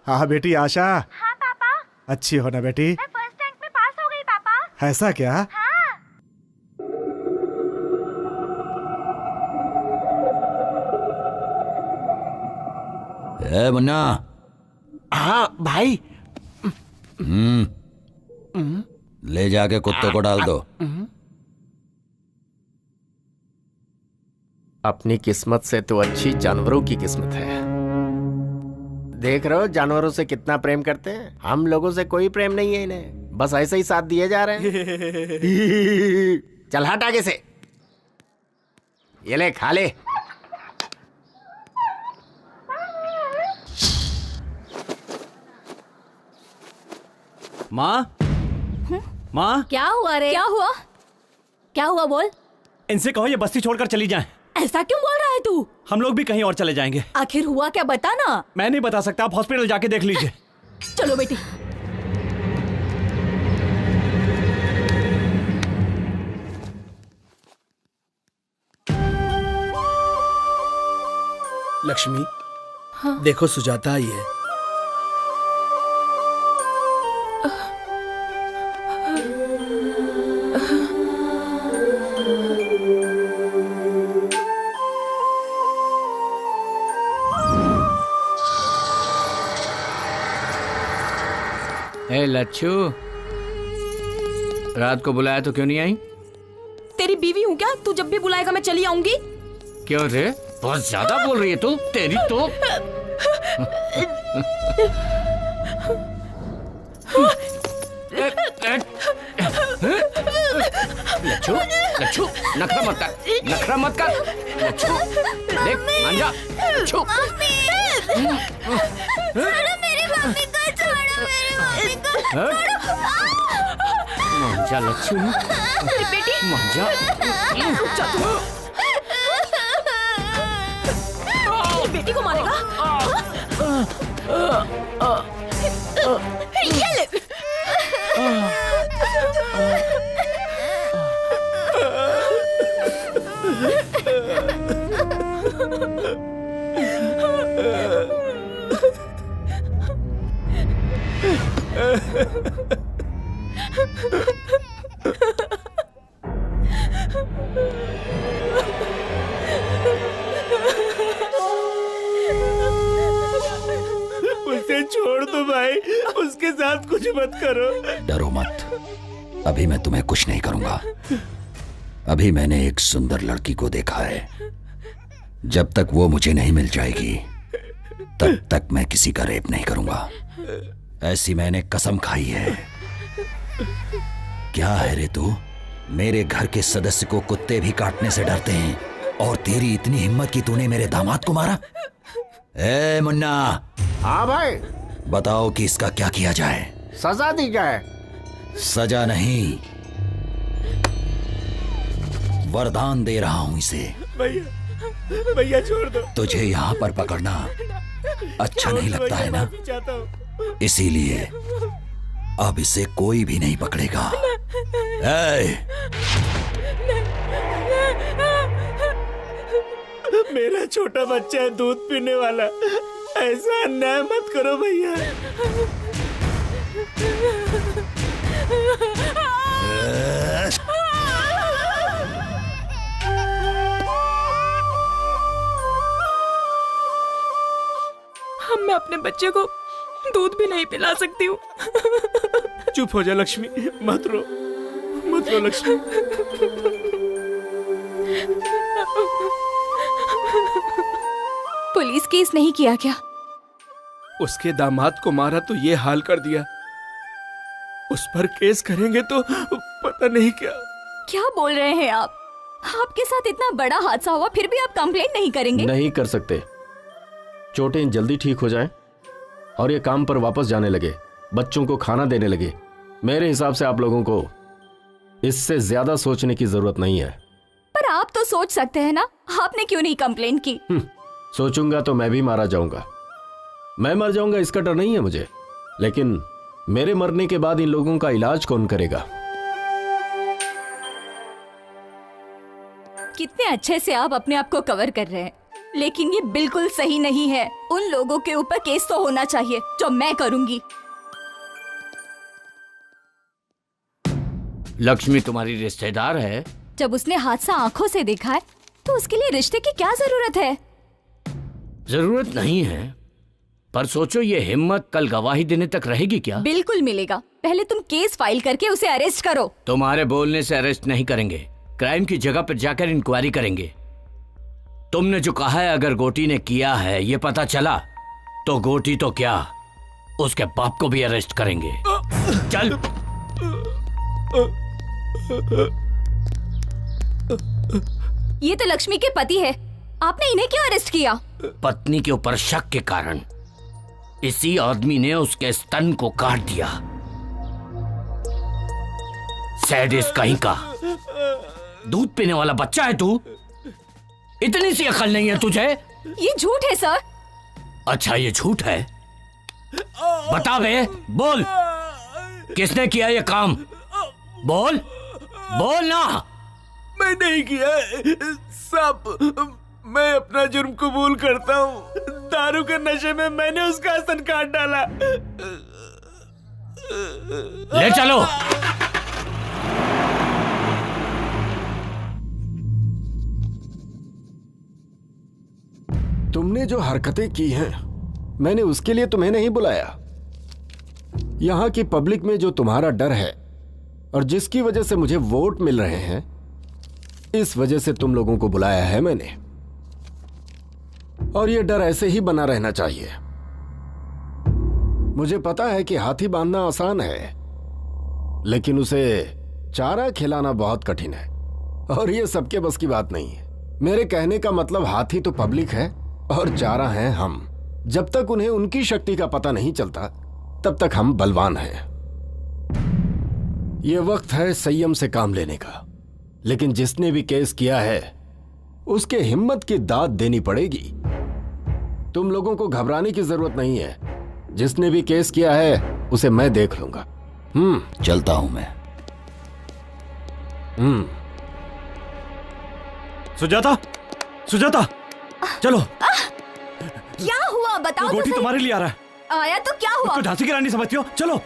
हाँ बेटी आशा। हाँ पापा। अच्छी हो ना बेटी? मैं फर्स्ट रैंक में पास हो गई पापा। ऐसा क्या? हाँ। ए मुन्ना। हाँ भाई। ले जाके कुत्ते को डाल दो। अपनी किस्मत से तो अच्छी जानवरों की किस्मत है। देख रहे हो जानवरों से कितना प्रेम करते हैं। हम लोगों से कोई प्रेम नहीं है इन्हें, बस ऐसे ही साथ दिए जा रहे हैं। चल हट आगे से। ये ले खा ले। माँ, माँ, क्या हुआ रे? क्या हुआ? क्या हुआ बोल? इनसे कहो ये बस्ती छोड़कर चली जाएं। ऐसा क्यों बोल रहा है तू? हम लोग भी कहीं और चले जाएंगे। आखिर हुआ क्या बता ना। मैं नहीं बता सकता, आप हॉस्पिटल जाके देख लीजिए। चलो बेटी। लक्ष्मी, देखो सुजाता आई है। ए लच्छू, रात को बुलाया तो क्यों नहीं आई? तेरी बीवी हूँ क्या? तू जब भी बुलाएगा मैं चली आऊंगी। क्यों रे, बहुत ज्यादा बोल रही है तू। तेरी तो लच्छू, लच्छू नखरा मत कर, नखरा मत कर। लच्छू देख मान जा। लच्छू मान जा लच्छू, मान जा। बेटी को मारेगा? ये ले। उसे छोड़ दो भाई, उसके साथ कुछ मत करो। डरो मत, अभी मैं तुम्हें कुछ नहीं करूंगा। अभी मैंने एक सुंदर लड़की को देखा है। जब तक वो मुझे नहीं मिल जाएगी तब तक मैं किसी का रेप नहीं करूंगा। ऐसी मैंने कसम खाई है। क्या है रे तू? मेरे घर के सदस्य को कुत्ते भी काटने से डरते हैं और तेरी इतनी हिम्मत कि तूने मेरे दामाद को मारा? ए मुन्ना। हाँ भाई। बताओ कि इसका क्या किया जाए? सजा दी जाए। सजा नहीं, वरदान दे रहा हूं इसे। भैया, भैया छोड़ दो। तुझे यहाँ पर पकड़ना अच्छा नहीं लगता है ना? इसीलिए अब इसे कोई भी नहीं पकड़ेगा। मेरा छोटा बच्चा है, दूध पीने वाला। ऐसा अन्याय मत करो भैया। मैं अपने बच्चे को दूध भी नहीं पिला सकती हूँ। चुप हो जा लक्ष्मी, मत रो, मत रो लक्ष्मी। पुलिस केस नहीं किया क्या? उसके दामाद को मारा तो ये हाल कर दिया। उस पर केस करेंगे तो पता नहीं क्या। क्या बोल रहे हैं आप? आपके साथ इतना बड़ा हादसा हुआ फिर भी आप कंप्लेंट नहीं करेंगे? नहीं कर सकते। चोटें जल्दी ठीक हो जाएं और ये काम पर वापस जाने लगे, बच्चों को खाना देने लगे। मेरे हिसाब से आप लोगों को इससे ज्यादा सोचने की जरूरत नहीं है। पर आप तो सोच सकते हैं ना, आपने क्यों नहीं कंप्लेंट की? सोचूंगा तो मैं भी मारा जाऊंगा। मैं मर जाऊंगा इसका डर नहीं है मुझे, लेकिन मेरे मरने के बाद इन लोगों का इलाज कौन करेगा? कितने अच्छे से आप अपने आप को कवर कर रहे हैं, लेकिन ये बिल्कुल सही नहीं है। उन लोगों के ऊपर केस तो होना चाहिए जो मैं करूंगी। लक्ष्मी तुम्हारी रिश्तेदार है। जब उसने हादसा आंखों से देखा है तो उसके लिए रिश्ते की क्या जरूरत है? जरूरत नहीं है, पर सोचो ये हिम्मत कल गवाही देने तक रहेगी क्या? बिल्कुल मिलेगा। पहले तुम केस फाइल करके उसे अरेस्ट करो। तुम्हारे बोलने से अरेस्ट नहीं करेंगे, क्राइम की जगह पर जाकर इंक्वायरी करेंगे। तुमने जो कहा है अगर गोटी ने किया है ये पता चला तो गोटी तो क्या उसके बाप को भी अरेस्ट करेंगे। चल। ये तो लक्ष्मी के पति है, आपने इन्हें क्यों अरेस्ट किया? पत्नी के ऊपर शक के कारण इसी आदमी ने उसके स्तन को काट दिया। सैडिस्ट कहीं का। दूध पीने वाला बच्चा है तू? इतनी सी अकल नहीं है तुझे? ये झूठ है सर। अच्छा ये झूठ है? बता बे, बोल किसने किया ये काम? बोल बोल ना। मैं नहीं किया सब, मैं अपना जुर्म कबूल करता हूँ। दारू के नशे में मैंने उसका स्तन काट डाला। ले चलो। तुमने जो हरकतें की हैं मैंने उसके लिए तुम्हें नहीं बुलाया। यहां की पब्लिक में जो तुम्हारा डर है और जिसकी वजह से मुझे वोट मिल रहे हैं, इस वजह से तुम लोगों को बुलाया है मैंने। और यह डर ऐसे ही बना रहना चाहिए। मुझे पता है कि हाथी बांधना आसान है, लेकिन उसे चारा खिलाना बहुत कठिन है और यह सबके बस की बात नहीं है। मेरे कहने का मतलब हाथी तो पब्लिक है और चारा हैं हम। जब तक उन्हें उनकी शक्ति का पता नहीं चलता तब तक हम बलवान हैं। यह वक्त है संयम से काम लेने का। लेकिन जिसने भी केस किया है उसके हिम्मत की दाद देनी पड़ेगी। तुम लोगों को घबराने की जरूरत नहीं है। जिसने भी केस किया है उसे मैं देख लूंगा। चलता हूं मैं। सुजाता, सुजाता, चलो। क्या हुआ बताओ? गोटी तो तुम्हारे लिए आ रहा है। आया तो क्या हुआ? तो झांसी की रानी समझती हो? चलो।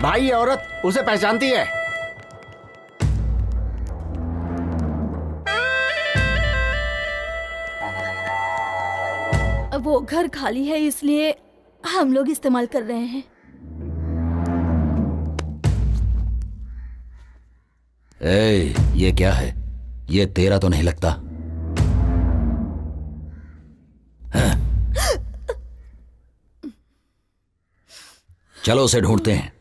भाई ये औरत उसे पहचानती है। वो घर खाली है इसलिए हम लोग इस्तेमाल कर रहे हैं। ये क्या है? ये तेरा तो नहीं लगता। चलो उसे ढूंढते हैं।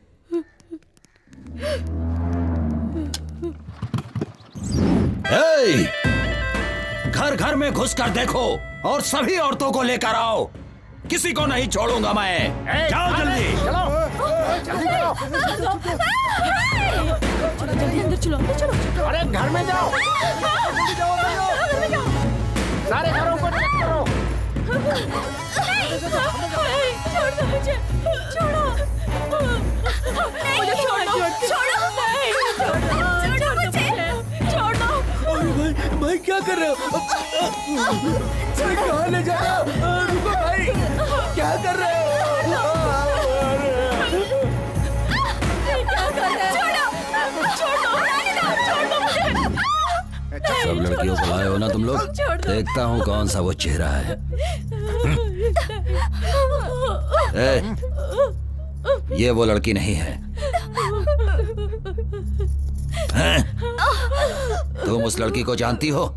घर घर में घुसकर देखो और सभी औरतों को लेकर आओ। किसी को नहीं छोड़ूंगा मैं। जाओ जल्दी। जल्दी अंदर चलो, अंदर चलो। अरे घर में जाओ। सारे घरों को चेक करो। छोड़ दो मुझे, छोड़ो मुझे, छोड़ो मुझे, छोड़ो। भाई क्या कर रहे हो? कहाँ ले जा रहे हो? रुको भाई, क्या कर रहे हो? सब लड़कियों को लाए हो ना तुम लोग? देखता हूँ कौन सा वो चेहरा है। ये वो लड़की नहीं है। तुम उस लड़की को जानती हो?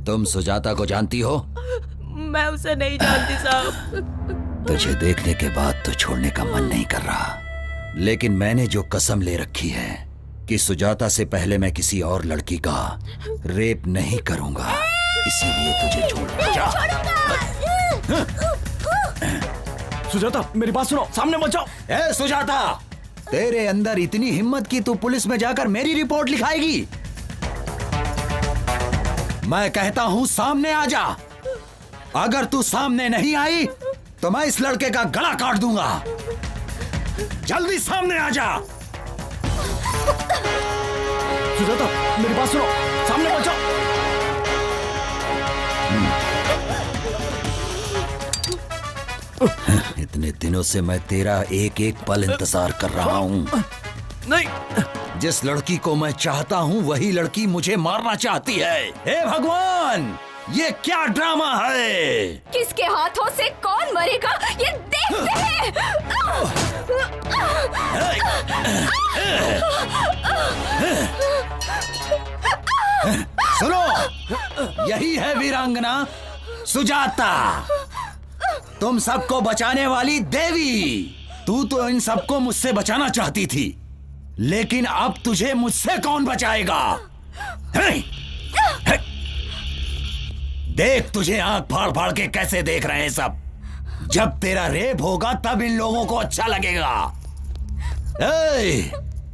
तुम सुजाता को जानती हो? मैं उसे नहीं जानती साहब। तुझे देखने के बाद तो छोड़ने का मन नहीं कर रहा, लेकिन मैंने जो कसम ले रखी है कि सुजाता से पहले मैं किसी और लड़की का रेप नहीं करूंगा, इसीलिए तुझे छोड़। सुजाता मेरी बात सुनो, सामने मत जाओ। ए सुजाता, तेरे अंदर इतनी हिम्मत कि तू पुलिस में जाकर मेरी रिपोर्ट लिखाएगी? मैं कहता हूं सामने आ जा। अगर तू सामने नहीं आई तो मैं इस लड़के का गला काट दूंगा। जल्दी सामने आ जा। सुजाता, मेरी बात सुनो, सामने पहुंचो। इतने दिनों से मैं तेरा एक एक पल इंतजार कर रहा हूँ। नहीं, जिस लड़की को मैं चाहता हूँ वही लड़की मुझे मारना चाहती है। हे भगवान, ये क्या ड्रामा है? किसके हाथों से कौन मरेगा ये देखते हैं। सुनो, यही है वीरांगना सुजाता, तुम सबको बचाने वाली देवी। तू तो इन सबको मुझसे बचाना चाहती थी, लेकिन अब तुझे मुझसे कौन बचाएगा? देख, तुझे आंख फाड़ फाड़ के कैसे देख रहे हैं सब। जब तेरा रेप होगा तब इन लोगों को अच्छा लगेगा।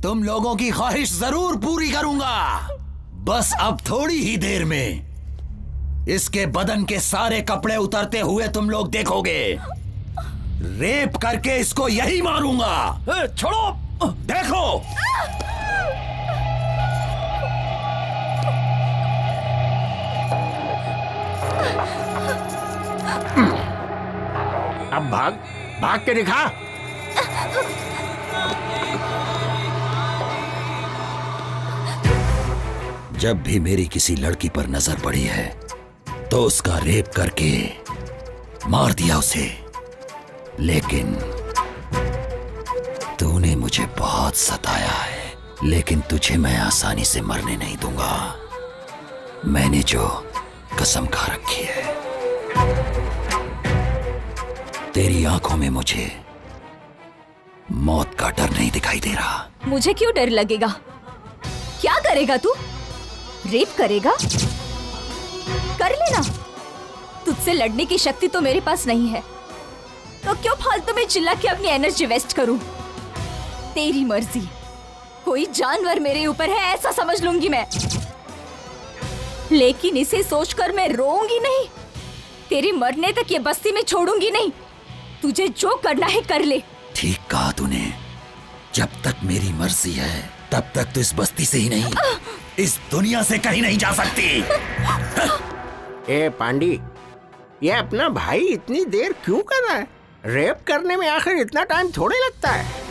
तुम लोगों की ख्वाहिश जरूर पूरी करूंगा। बस अब थोड़ी ही देर में इसके बदन के सारे कपड़े उतरते हुए तुम लोग देखोगे। रेप करके इसको यही मारूंगा। छोड़ो, देखो। अब भाग, भाग के दिखा। जब भी मेरी किसी लड़की पर नजर पड़ी है तो उसका रेप करके मार दिया उसे, लेकिन तूने मुझे बहुत सताया है। लेकिन तुझे मैं आसानी से मरने नहीं दूंगा। मैंने जो कसम खा रखी है। तेरी आंखों में मुझे मौत का डर नहीं दिखाई दे रहा। मुझे क्यों डर लगेगा? क्या करेगा तू? रेप करेगा? कर लेना। तुझसे लड़ने की शक्ति तो मेरे पास नहीं है, तो क्यों फालतू में चिल्ला के अपनी एनर्जी वेस्ट करूं? तेरी मर्जी। कोई जानवर मेरे ऊपर है ऐसा समझ लूंगी मैं, लेकिन इसे सोचकर मैं रोऊंगी नहीं। तेरे मरने तक ये बस्ती में छोड़ूंगी नहीं। तुझे जो करना है कर ले। ठीक कहा तूने। जब तक मेरी मर्जी है तब तक तो इस बस्ती से ही नहीं, इस दुनिया से कहीं नहीं जा सकती। ए पांडी, ये अपना भाई इतनी देर क्यों कर रहा है? रेप करने में आखिर इतना टाइम थोड़े लगता है।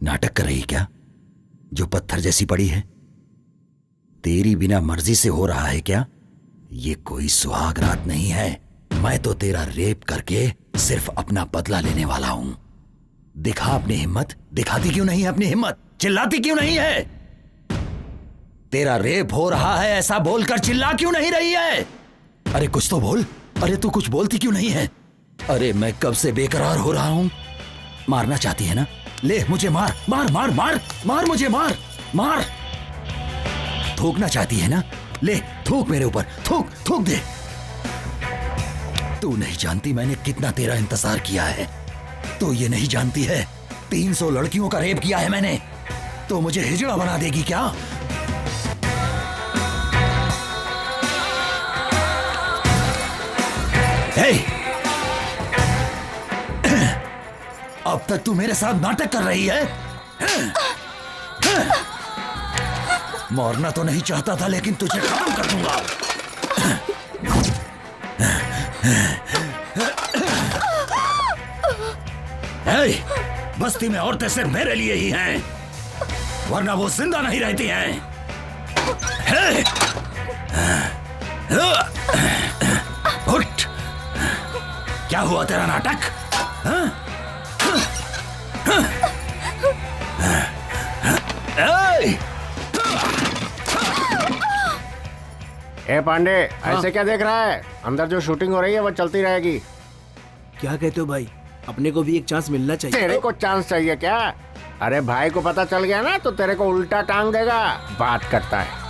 नाटक कर रही क्या? जो पत्थर जैसी पड़ी है तेरी बिना मर्जी से हो रहा है क्या? ये कोई सुहाग रात नहीं है। मैं तो तेरा रेप करके सिर्फ अपना बदला लेने वाला हूं। दिखा अपनी हिम्मत। दिखाती क्यों नहीं है अपनी हिम्मत? चिल्लाती क्यों नहीं है? तेरा रेप हो रहा है ऐसा बोलकर चिल्ला क्यों नहीं रही है? अरे कुछ तो बोल। अरे तू कुछ बोलती क्यों नहीं है? अरे मैं कब से बेकरार हो रहा हूं। मारना चाहती है ना? ले मुझे मार मार मार मार मार, मुझे मार मार। थूकना चाहती है ना? ले थूक मेरे ऊपर, थूक थूक दे। तू नहीं जानती मैंने कितना तेरा इंतजार किया है। तू ये नहीं जानती है 300 लड़कियों का रेप किया है मैंने। तो मुझे हिजड़ा बना देगी क्या? हे! अब तक तू मेरे साथ नाटक कर रही है। मरना तो नहीं चाहता था लेकिन तुझे खत्म कर दूंगा। हे! बस्ती में औरतें सिर्फ मेरे लिए ही हैं, वरना वो जिंदा नहीं रहती हैं। हे! उठ! क्या हुआ तेरा नाटक? ए पांडे, ऐसे क्या देख रहा है? अंदर जो शूटिंग हो रही है वो चलती रहेगी। क्या कहते हो भाई, अपने को भी एक चांस मिलना चाहिए। तेरे को चांस चाहिए क्या? अरे भाई को पता चल गया ना तो तेरे को उल्टा टांग देगा। बात करता है।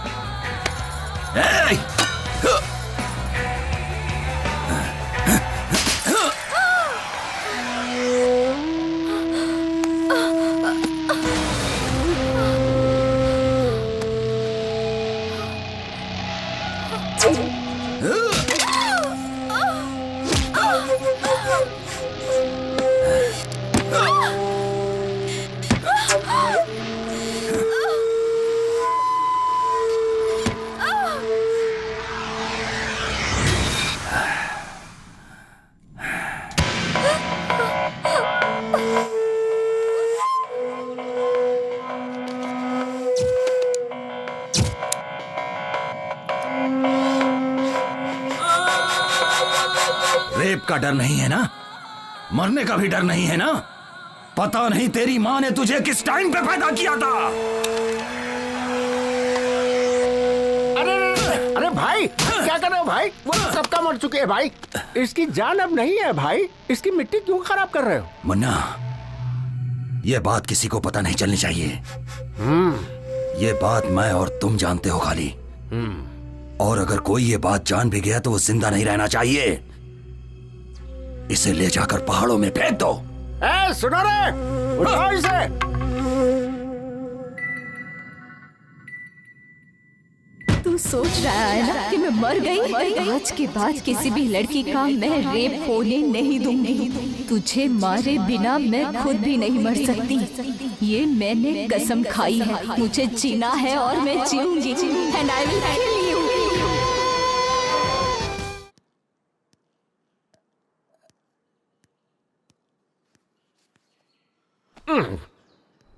रेप का डर नहीं है ना, मरने का भी डर नहीं है ना। पता नहीं तेरी माँ ने तुझे किस टाइम पे पैदा किया था। अरे भाई क्या कर रहे हो भाई? वो सबका मर चुके हैं भाई। इसकी जान अब नहीं है भाई। इसकी मिट्टी क्यों खराब कर रहे हो? मुन्ना, ये बात किसी को पता नहीं चलनी चाहिए। ये बात मैं और तुम जानते हो खाली। और अगर कोई ये बात जान भी गया तो वो जिंदा नहीं रहना चाहिए। इसे ले जाकर पहाड़ों में फेंक दो। सुनो रे, उठाओ इसे। तू सोच रहा है ना कि मैं मर गई? आज के बाद किसी भी लड़की का मैं रेप होने नहीं दूंगी। तुझे मारे बिना मैं खुद भी नहीं मर सकती। ये मैंने कसम खाई है। मुझे जीना है और मैं जीऊंगी। And I will kill you.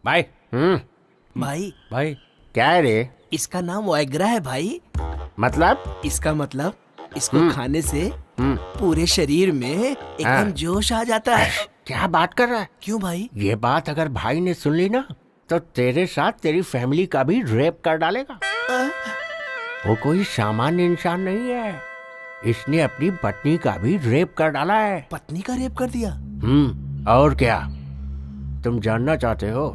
भाई भाई भाई क्या है रे? इसका नाम वाइग्रा है भाई। मतलब? इसका मतलब इसको खाने से पूरे शरीर में एकदम जोश आ जाता है। क्या बात कर रहा है? क्यों भाई? ये बात अगर भाई ने सुन ली ना तो तेरे साथ तेरी फैमिली का भी रेप कर डालेगा। वो कोई सामान्य इंसान नहीं है। इसने अपनी पत्नी का भी रेप कर डाला है। पत्नी का रेप कर दिया? और क्या तुम जानना चाहते हो?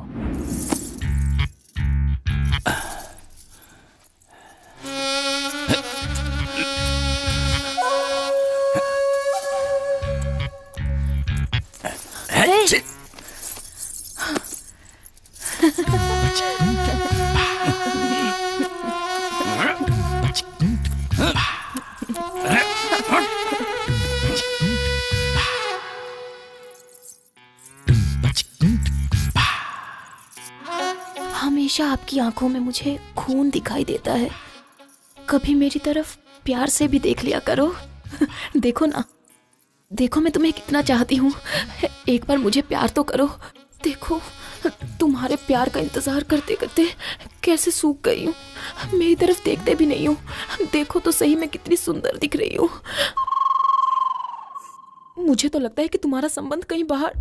हमेशा आपकी आंखों में मुझे खून दिखाई देता है। कभी मेरी तरफ प्यार से भी देख लिया करो। देखो ना, देखो मैं तुम्हें कितना चाहती हूँ। एक बार मुझे प्यार तो करो। देखो तुम्हारे प्यार का इंतजार करते करते कैसे सूख गई हूँ। मेरी तरफ देखते भी नहीं हूँ। देखो तो सही मैं कितनी सुंदर दिख रही हूँ। मुझे तो लगता है कि तुम्हारा संबंध कहीं बाहर।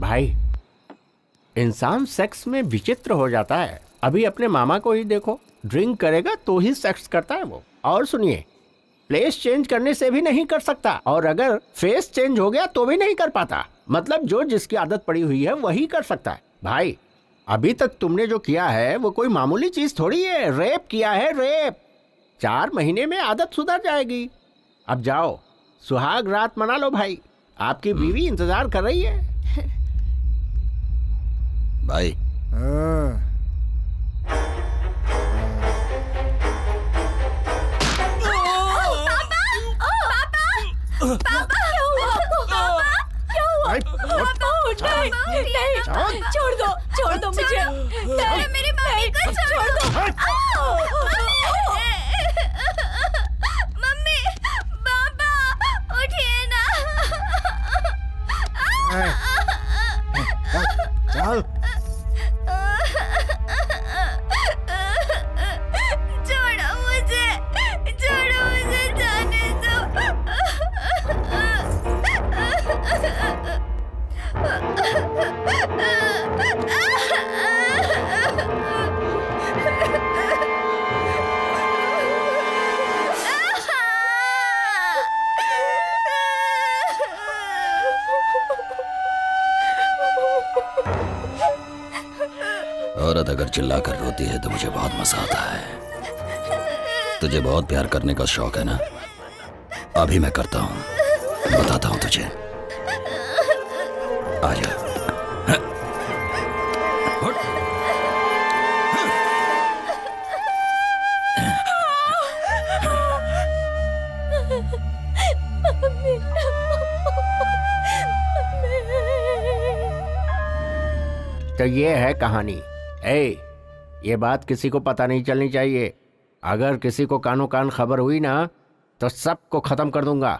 भाई इंसान सेक्स में विचित्र हो जाता है। अभी अपने मामा को ही देखो, ड्रिंक करेगा तो ही सेक्स करता है वो। और सुनिए, प्लेस चेंज करने से भी नहीं कर सकता, और अगर फेस चेंज हो गया तो भी नहीं कर पाता। मतलब जो जिसकी आदत पड़ी हुई है वही कर सकता है। भाई अभी तक तुमने जो किया है वो कोई मामूली चीज थोड़ी है। रेप किया है, रेप। 4 महीने में आदत सुधर जाएगी। अब जाओ सुहाग रात मना लो भाई। आपकी बीवी इंतजार कर रही है। भाई छोड़ दो मुझे। मेरी मम्मी को छोड़ दो। मम्मी, पापा, उठिए ना। चल अगर चिल्लाकर रोती है तो मुझे बहुत मजा आता है। तुझे बहुत प्यार करने का शौक है ना? अभी मैं करता हूँ, बताता हूँ तुझे। आजा। तो ये है कहानी। ये बात किसी को पता नहीं चलनी चाहिए। अगर किसी को कानो कान खबर हुई ना तो सबको खत्म कर दूंगा।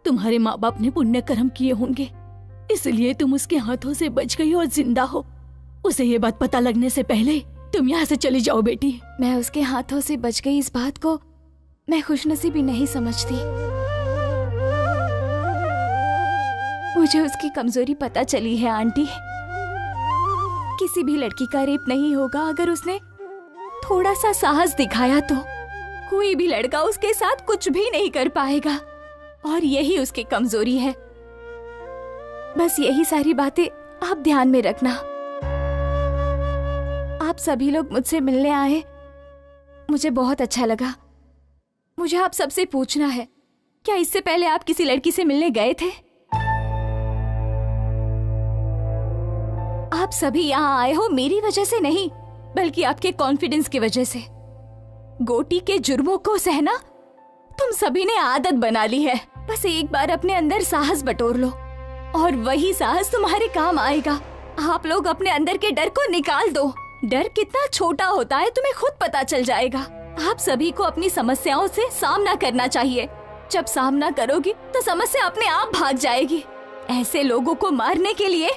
तुम्हारे माँ बाप ने पुण्य कर्म किए होंगे, इसलिए तुम उसके हाथों से बच गई और जिंदा हो। उसे ये बात पता लगने से पहले तुम यहाँ से चली जाओ बेटी। मैं उसके हाथों से बच गई इस बात को मैं खुशनसीबी नहीं समझती। मुझे उसकी कमजोरी पता चली है आंटी। किसी भी लड़की का रेप नहीं होगा अगर उसने थोड़ा सा साहस दिखाया तो। कोई भी लड़का उसके साथ कुछ भी नहीं कर पाएगा और यही उसकी कमजोरी है। बस यही सारी बातें आप ध्यान में रखना। आप सभी लोग मुझसे मिलने आए, मुझे बहुत अच्छा लगा। मुझे आप सबसे पूछना है, क्या इससे पहले आप किसी लड़की से मिलने गए थे? आप सभी यहाँ आए हो मेरी वजह से नहीं, बल्कि आपके कॉन्फिडेंस की वजह से। गोटी के जुर्मों को सहना तुम सभी ने आदत बना ली है। बस एक बार अपने अंदर साहस बटोर लो और वही साहस तुम्हारे काम आएगा। आप लोग अपने अंदर के डर को निकाल दो। डर कितना छोटा होता है तुम्हें खुद पता चल जाएगा। आप सभी को अपनी समस्याओं से सामना करना चाहिए। जब सामना करोगी तो समस्या अपने आप भाग जाएगी। ऐसे लोगों को मारने के लिए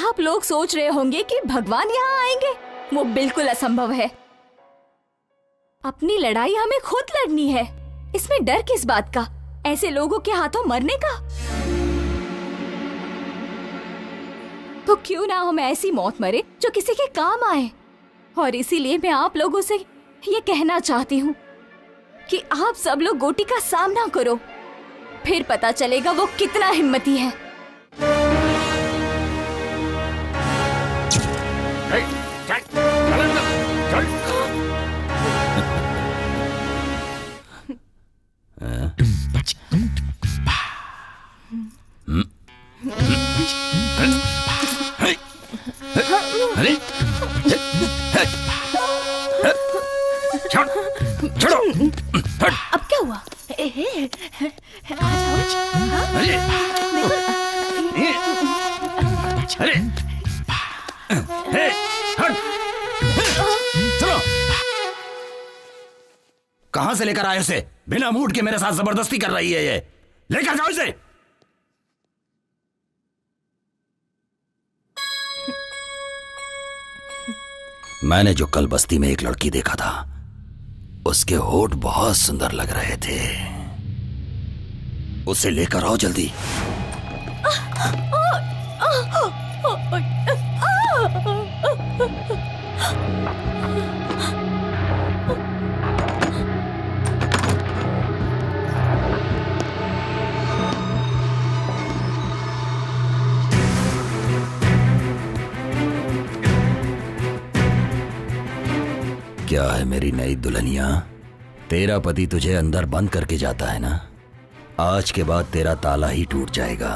आप लोग सोच रहे होंगे कि भगवान यहाँ आएंगे, वो बिल्कुल असंभव है। अपनी लड़ाई हमें खुद लड़नी है, इसमें डर किस बात का? ऐसे लोगों के हाथों मरने का? तो क्यों ना हम ऐसी मौत मरे जो किसी के काम आए। और इसीलिए मैं आप लोगों से ये कहना चाहती हूँ कि आप सब लोग गोटी का सामना करो, फिर पता चलेगा वो कितना हिम्मती है। छोड़ो। अब क्या हुआ? चलो। कहां से लेकर आए उसे? बिना मूड के मेरे साथ जबरदस्ती कर रही है ये। लेकर जाओ इसे। मैंने जो कल बस्ती में एक लड़की देखा था, उसके होठ बहुत सुंदर लग रहे थे। उसे लेकर आओ जल्दी। क्या है मेरी नई दुल्हनिया? तेरा पति तुझे अंदर बंद करके जाता है ना? आज के बाद तेरा ताला ही टूट जाएगा।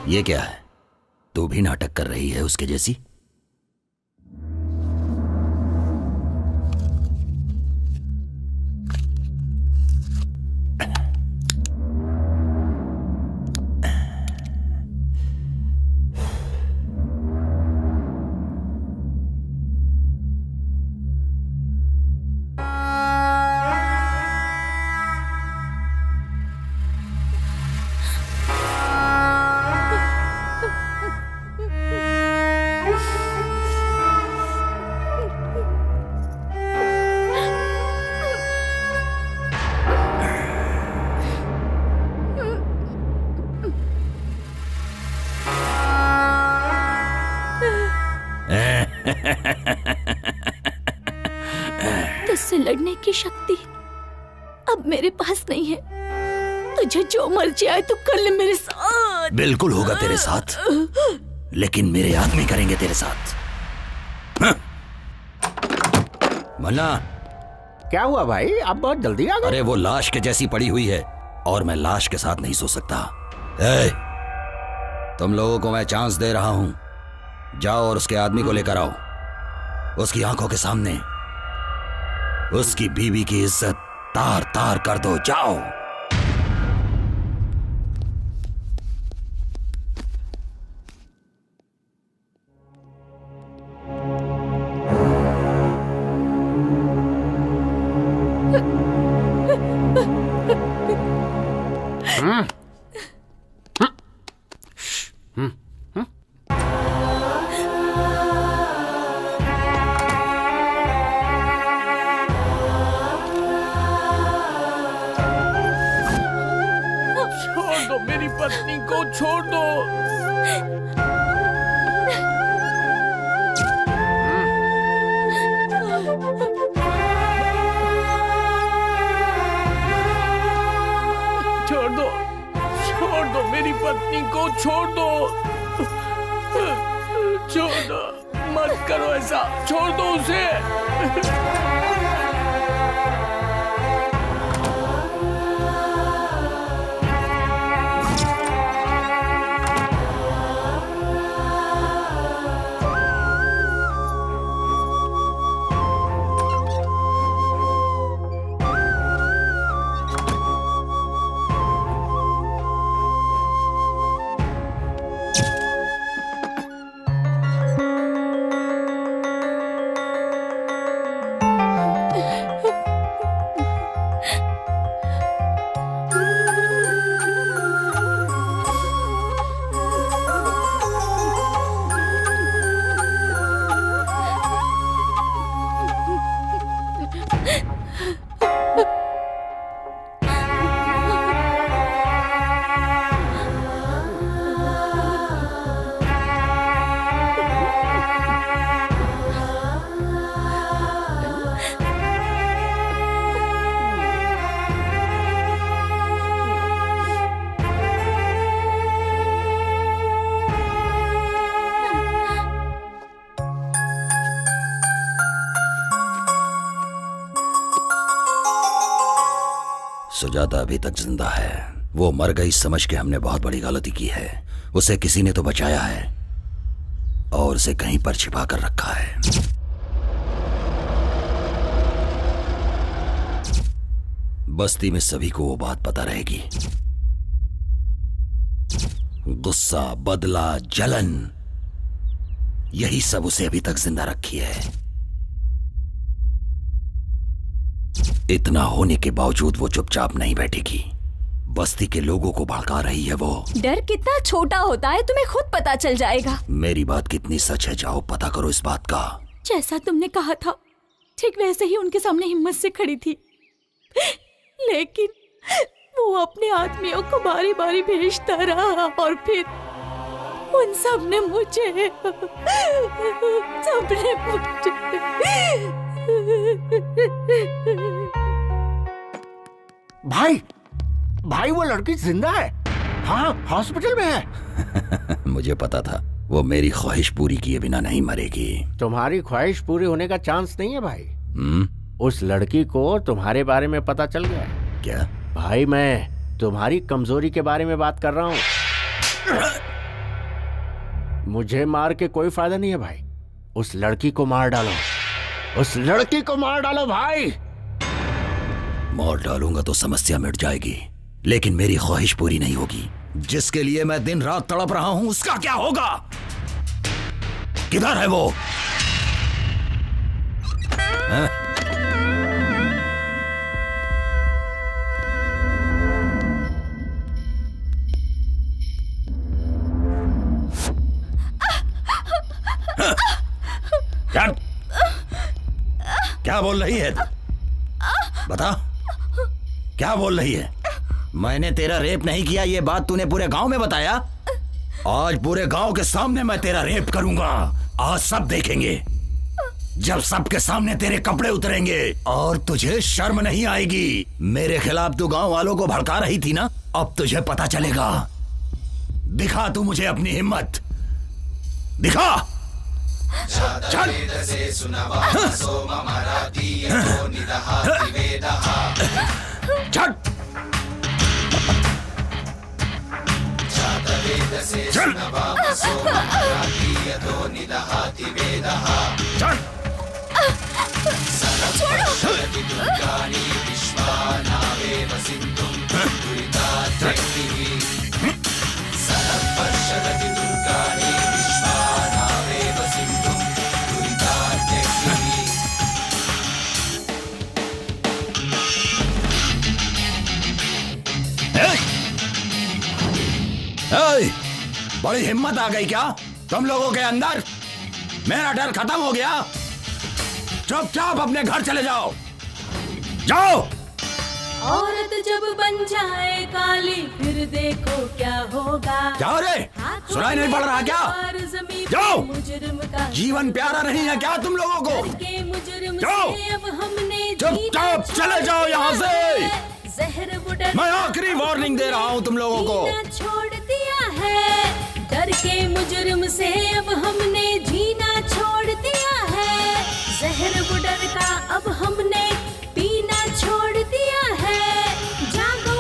ये क्या है? तू भी नाटक कर रही है उसके जैसी? लड़ने की शक्ति अब मेरे पास नहीं है। तुझे जो मर्जी आए तो कर ले मेरे साथ। बिल्कुल होगा तेरे साथ, लेकिन मेरे आदमी करेंगे तेरे साथ। मन्ना, क्या हुआ भाई? आप बहुत जल्दी आ गए। अरे वो लाश के जैसी पड़ी हुई है और मैं लाश के साथ नहीं सो सकता। तुम लोगों को मैं चांस दे रहा हूं, जाओ और उसके आदमी को लेकर आओ। उसकी आंखों के सामने उसकी बीवी की इज्जत तार तार कर दो। जाओ। छोड़ दो मेरी पत्नी को, छोड़ दो। छोड़ दो मेरी पत्नी को, छोड़ दो। छोड़ दो, मत करो ऐसा, छोड़ दो उसे। सुजाता अभी तक जिंदा है। वो मर गई समझ के हमने बहुत बड़ी गलती की है। उसे किसी ने तो बचाया है और उसे कहीं पर छिपा कर रखा है। बस्ती में सभी को वो बात पता रहेगी। गुस्सा, बदला, जलन, यही सब उसे अभी तक जिंदा रखी है। इतना होने के बावजूद वो चुपचाप नहीं बैठेगी। बस्ती के लोगों को भड़का रही है वो। डर कितना छोटा होता है तुम्हें खुद पता चल जाएगा। मेरी बात कितनी सच है, जाओ पता करो इस बात का। जैसा तुमने कहा था ठीक वैसे ही उनके सामने हिम्मत से खड़ी थी, लेकिन वो अपने आदमियों को बारी बारी भेजता रहा और फिर उन सब ने मुझे भाई वो लड़की जिंदा है। हाँ, हॉस्पिटल में है। मुझे पता था वो मेरी ख्वाहिश पूरी किए बिना नहीं मरेगी। तुम्हारी ख्वाहिश पूरी होने का चांस नहीं है भाई। उस लड़की को तुम्हारे बारे में पता चल गया है। क्या? भाई मैं तुम्हारी कमजोरी के बारे में बात कर रहा हूँ। मुझे मार के कोई फायदा नहीं है भाई। उस लड़की को मार डालो, उस लड़की को मार डालो भाई। मार डालूंगा तो समस्या मिट जाएगी, लेकिन मेरी ख्वाहिश पूरी नहीं होगी। जिसके लिए मैं दिन रात तड़प रहा हूं उसका क्या होगा? किधर है वो? है? क्या बोल रही है? बता, क्या बोल रही है? मैंने तेरा रेप नहीं किया, ये बात तूने पूरे गांव में बताया। आज पूरे गांव के सामने मैं तेरा रेप करूंगा। आज सब देखेंगे। जब सबके सामने तेरे कपड़े उतरेंगे और तुझे शर्म नहीं आएगी। मेरे खिलाफ तू गांव वालों को भड़का रही थी ना, अब तुझे पता चलेगा। दिखा तू मुझे अपनी हिम्मत, दिखा। चल। चल। चल। चल। बड़ी हिम्मत आ गई क्या तुम लोगों के अंदर? मेरा डर खत्म हो गया। चुपचाप अपने घर चले जाओ, जाओ। औरत जब बन जाए काली फिर देखो क्या होगा। जाओ रे, सुनाई नहीं पड़ रहा क्या? जाओ। जीवन प्यारा नहीं है क्या तुम लोगों को? जाओ, चुपचाप चले जाओ यहाँ से। मैं आखिरी वार्निंग दे रहा हूँ तुम लोगों को। छोड़ दिया है डर के मुजरिम से, अब हमने जीना छोड़ दिया है। जहर बुडर का अब हमने पीना छोड़ दिया है। जागो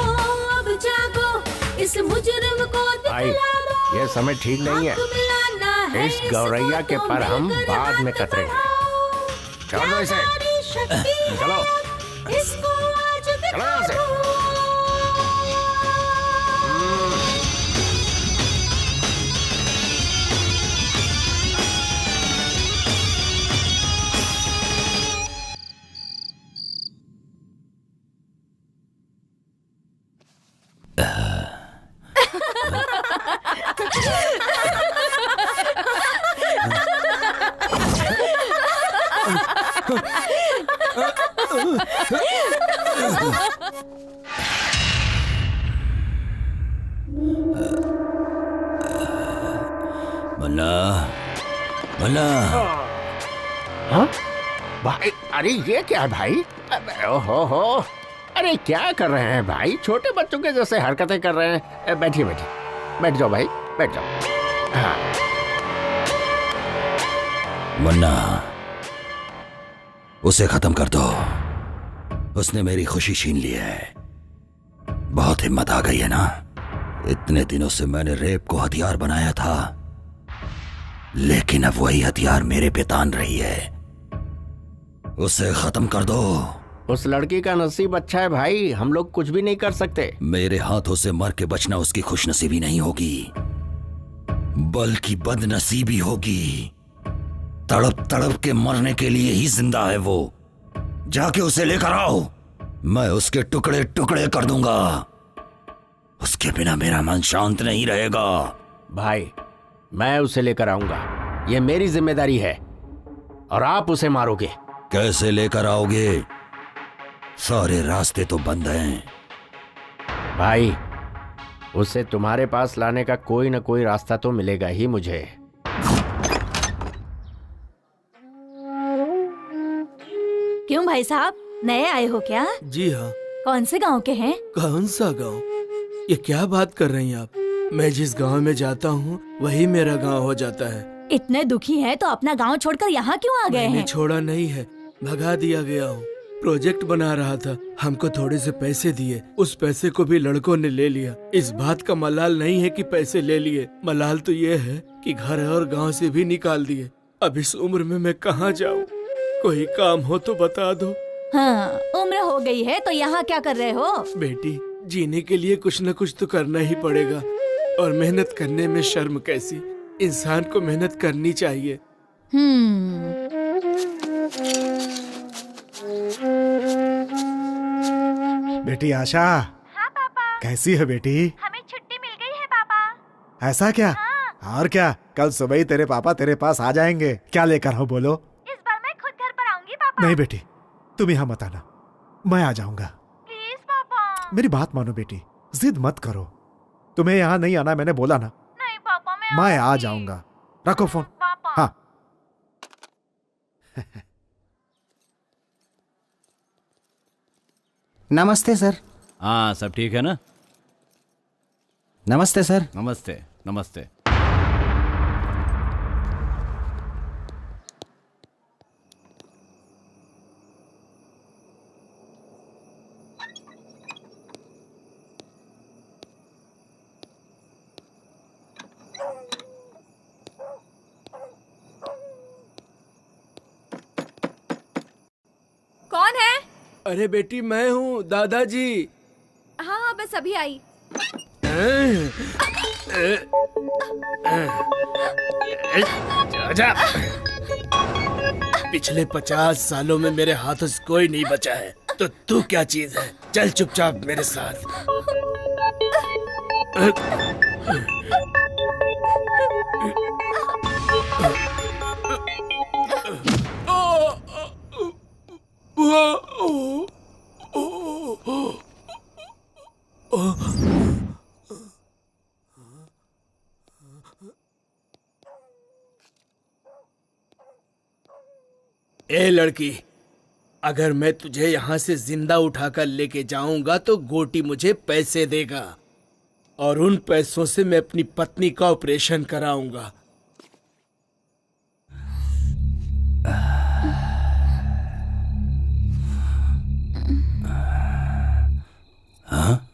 अब जागो, इस मुजरिम को दिखला दो। ये समय ठीक नहीं है, इस गौरैया के पर हम बाद में कतरेंगे। छोड़ दो इसे, चलो इसको आज दिखा दो। मन्ना, मन्ना। हाँ? भाई, अरे ये क्या है भाई? ओहो, अरे क्या कर रहे हैं भाई? छोटे बच्चों के जैसे हरकतें कर रहे हैं। बैठिए बैठिए, बैठ जाओ भाई, बैठ जाओ। हाँ। मन्ना, उसे खत्म कर दो। उसने मेरी खुशी छीन ली है। बहुत हिम्मत आ गई है ना? इतने दिनों से मैंने रेप को हथियार बनाया था, लेकिन अब वही हथियार मेरे पे तान रही है। उसे खत्म कर दो। उस लड़की का नसीब अच्छा है भाई, हम लोग कुछ भी नहीं कर सकते। मेरे हाथों से मर के बचना उसकी खुशनसीबी नहीं होगी, बल्कि बदनसीबी होगी। तड़प तड़प के मरने के लिए ही जिंदा है वो। जाके उसे लेकर आओ, मैं उसके टुकड़े टुकड़े कर दूंगा। उसके बिना मेरा मन शांत नहीं रहेगा। भाई, मैं उसे लेकर आऊंगा, ये मेरी जिम्मेदारी है। और आप उसे मारोगे। कैसे लेकर आओगे? सारे रास्ते तो बंद हैं। भाई, उसे तुम्हारे पास लाने का कोई ना कोई रास्ता तो मिलेगा ही मुझे। क्यों भाई साहब, नए आए हो क्या? जी हाँ। कौन से गांव के हैं? कौन सा गांव? ये क्या बात कर रही हैं आप? मैं जिस गांव में जाता हूँ वही मेरा गांव हो जाता है। इतने दुखी हैं तो अपना गांव छोड़कर यहाँ क्यों आ गए हैं? छोड़ा नहीं है, भगा दिया गया हूँ। प्रोजेक्ट बना रहा था, हमको थोड़े से पैसे दिए, उस पैसे को भी लड़कों ने ले लिया। इस बात का मलाल नहीं है कि पैसे ले लिए, मलाल तो ये है कि घर और गांव से भी निकाल दिए। अब इस उम्र में मैं कहाँ जाऊँ? कोई काम हो तो बता दो। हाँ, उम्र हो गई है तो यहाँ क्या कर रहे हो? बेटी, जीने के लिए कुछ न कुछ तो करना ही पड़ेगा, और मेहनत करने में शर्म कैसी? इंसान को मेहनत करनी चाहिए। बेटी आशा। हाँ पापा। कैसी है बेटी? हमें छुट्टी मिल गई है पापा। ऐसा क्या? हाँ। और क्या, कल सुबह ही तेरे पापा तेरे पास आ जाएंगे। क्या लेकर हो बोलो? इस बार मैं खुद घर पर आऊंगी पापा। नहीं बेटी, तुम यहाँ मत आना, मैं आ जाऊंगा। प्लीज पापा। मेरी बात मानो बेटी, जिद मत करो। तुम्हें यहाँ नहीं आना मैंने बोला ना। नहीं पापा, मैं आ जाऊंगा। रखो फोन। पापा। हाँ। नमस्ते सर। हाँ, सब ठीक है ना? नमस्ते सर। नमस्ते नमस्ते। कौन है? अरे बेटी मैं हूँ, दादाजी। हाँ बस अभी आई। जा। पिछले 50 सालों में मेरे हाथों से कोई नहीं बचा है, तो तू क्या चीज है? चल चुपचाप मेरे साथ। ए लड़की, अगर मैं तुझे यहाँ से जिंदा उठाकर लेके जाऊंगा तो गोटी मुझे पैसे देगा और उन पैसों से मैं अपनी पत्नी का ऑपरेशन कराऊंगा। हाँ?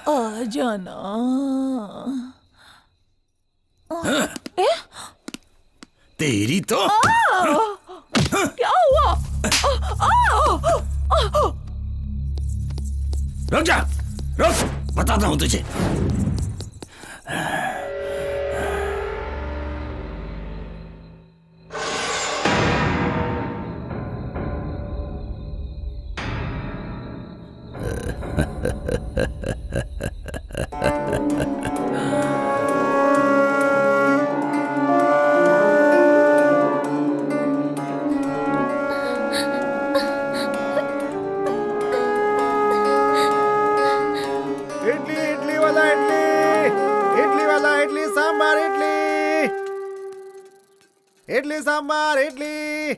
आ जाना। तेरी तो क्या हुआ? रुक जा, रुक, बताता हूं तुझे। इडली सांबार, इडली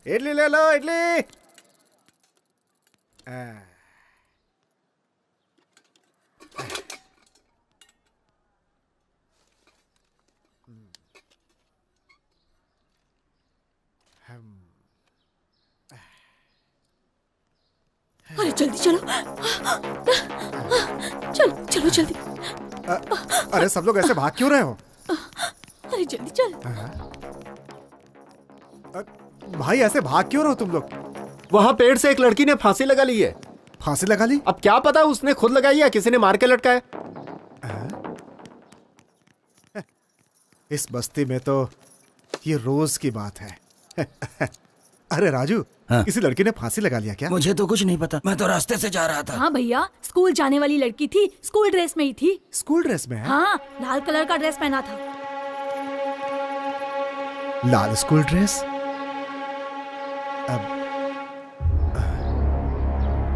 इडली ले लो, इडली। अरे जल्दी चलो, चलो चलो जल्दी। अरे सब लोग ऐसे भाग क्यों रहे हो? अरे जल्दी चल। भाई ऐसे भाग क्यों रहे हो तुम लोग? वहाँ पेड़ से एक लड़की ने फांसी लगा ली है। फांसी लगा ली? अब क्या पता उसने खुद लगाई या किसी ने मार के लटकाया। इस बस्ती में तो ये रोज की बात है। अरे राजू, हाँ? किसी लड़की ने फांसी लगा लिया क्या? मुझे तो कुछ नहीं पता, मैं तो रास्ते से जा रहा था। हाँ भैया, स्कूल जाने वाली लड़की थी, स्कूल ड्रेस में ही थी। स्कूल ड्रेस में है? हाँ, लाल कलर का ड्रेस पहना था। लाल स्कूल ड्रेस? अब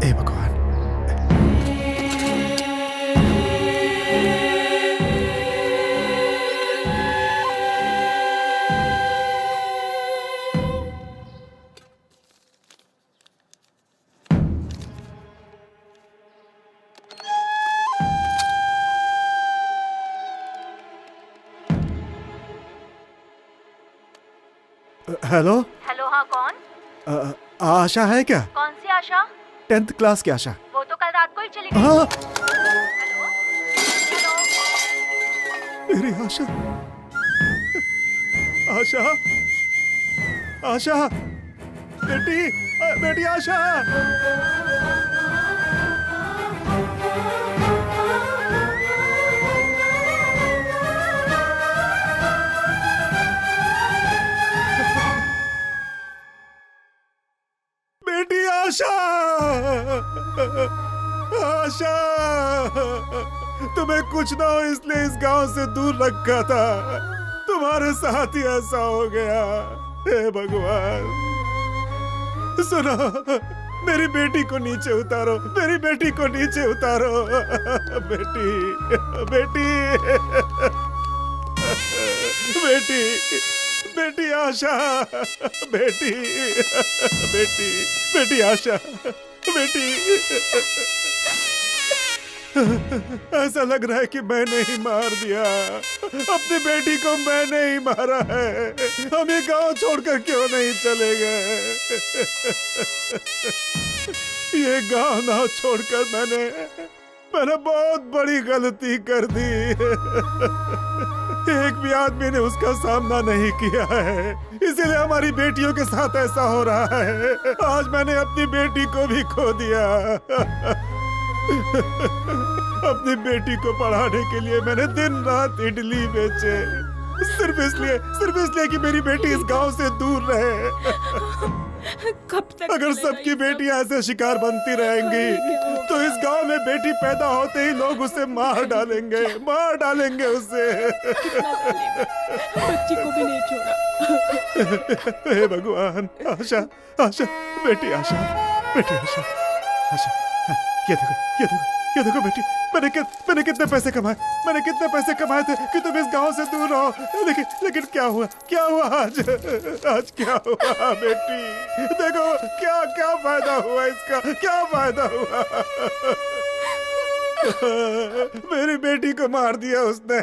ए भगवान। हेलो हेलो, हाँ कौन? आशा है क्या? कौन सी आशा? 10th क्लास की आशा। वो तो कल रात को ही चली गई। हाँ। हेलो हेलो, मेरी आशा, आशा, आशा, बेटी, बेटी आशा। बेटी आशा, आशा, तुम्हें कुछ ना हो इसलिए इस गांव से दूर रखा था, तुम्हारे साथ ही ऐसा हो गया। हे भगवान, सुनो, मेरी बेटी को नीचे उतारो, मेरी बेटी को नीचे उतारो। बेटी, बेटी, बेटी, बेटी आशा, बेटी, बेटी, बेटी आशा, बेटी। ऐसा लग रहा है कि मैंने ही मार दिया, अपनी बेटी को मैंने ही मारा है। हम ये गांव छोड़कर क्यों नहीं चले गए? ये गांव ना छोड़कर मैंने बहुत बड़ी गलती कर दी। एक भी आदमी ने उसका सामना नहीं किया है, इसीलिए हमारी बेटियों के साथ ऐसा हो रहा है। आज मैंने अपनी बेटी को भी खो दिया। अपनी बेटी को पढ़ाने के लिए मैंने दिन रात इडली बेचे, सिर्फ इसलिए कि मेरी बेटी इस गांव से दूर रहे। कब तक अगर सबकी बेटियां ऐसे शिकार बनती रहेंगी तो इस गांव में बेटी पैदा होते ही लोग उसे मार डालेंगे उसे। बच्ची को भी नहीं छोड़ा। हे भगवान, आशा, बेटी आशा, ये देखो बेटी, मैंने कितने पैसे कमाए थे कि तुम इस गांव से दूर रहो। लेकिन क्या हुआ आज क्या हुआ बेटी? देखो क्या फायदा हुआ इसका, क्या फायदा हुआ? मेरी बेटी को मार दिया उसने।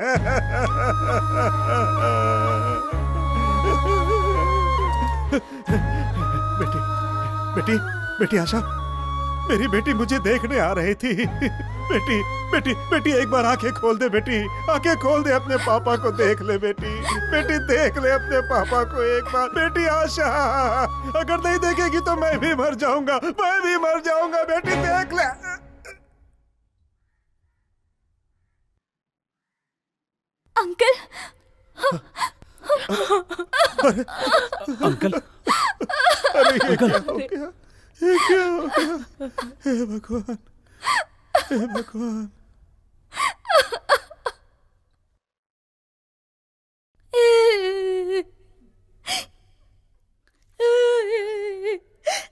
बेटी आशा, मेरी बेटी मुझे देखने आ रही थी। बेटी एक बार आंखें खोल दे बेटी, आंखें खोल दे, अपने पापा को देख ले बेटी, देख ले अपने पापा को एक बार। बेटी आशा, अगर नहीं देखेगी तो मैं भी मर जाऊंगा बेटी, देख ले। अंकल, अंकल, अरे ये क्या हो गया? हे भगवान,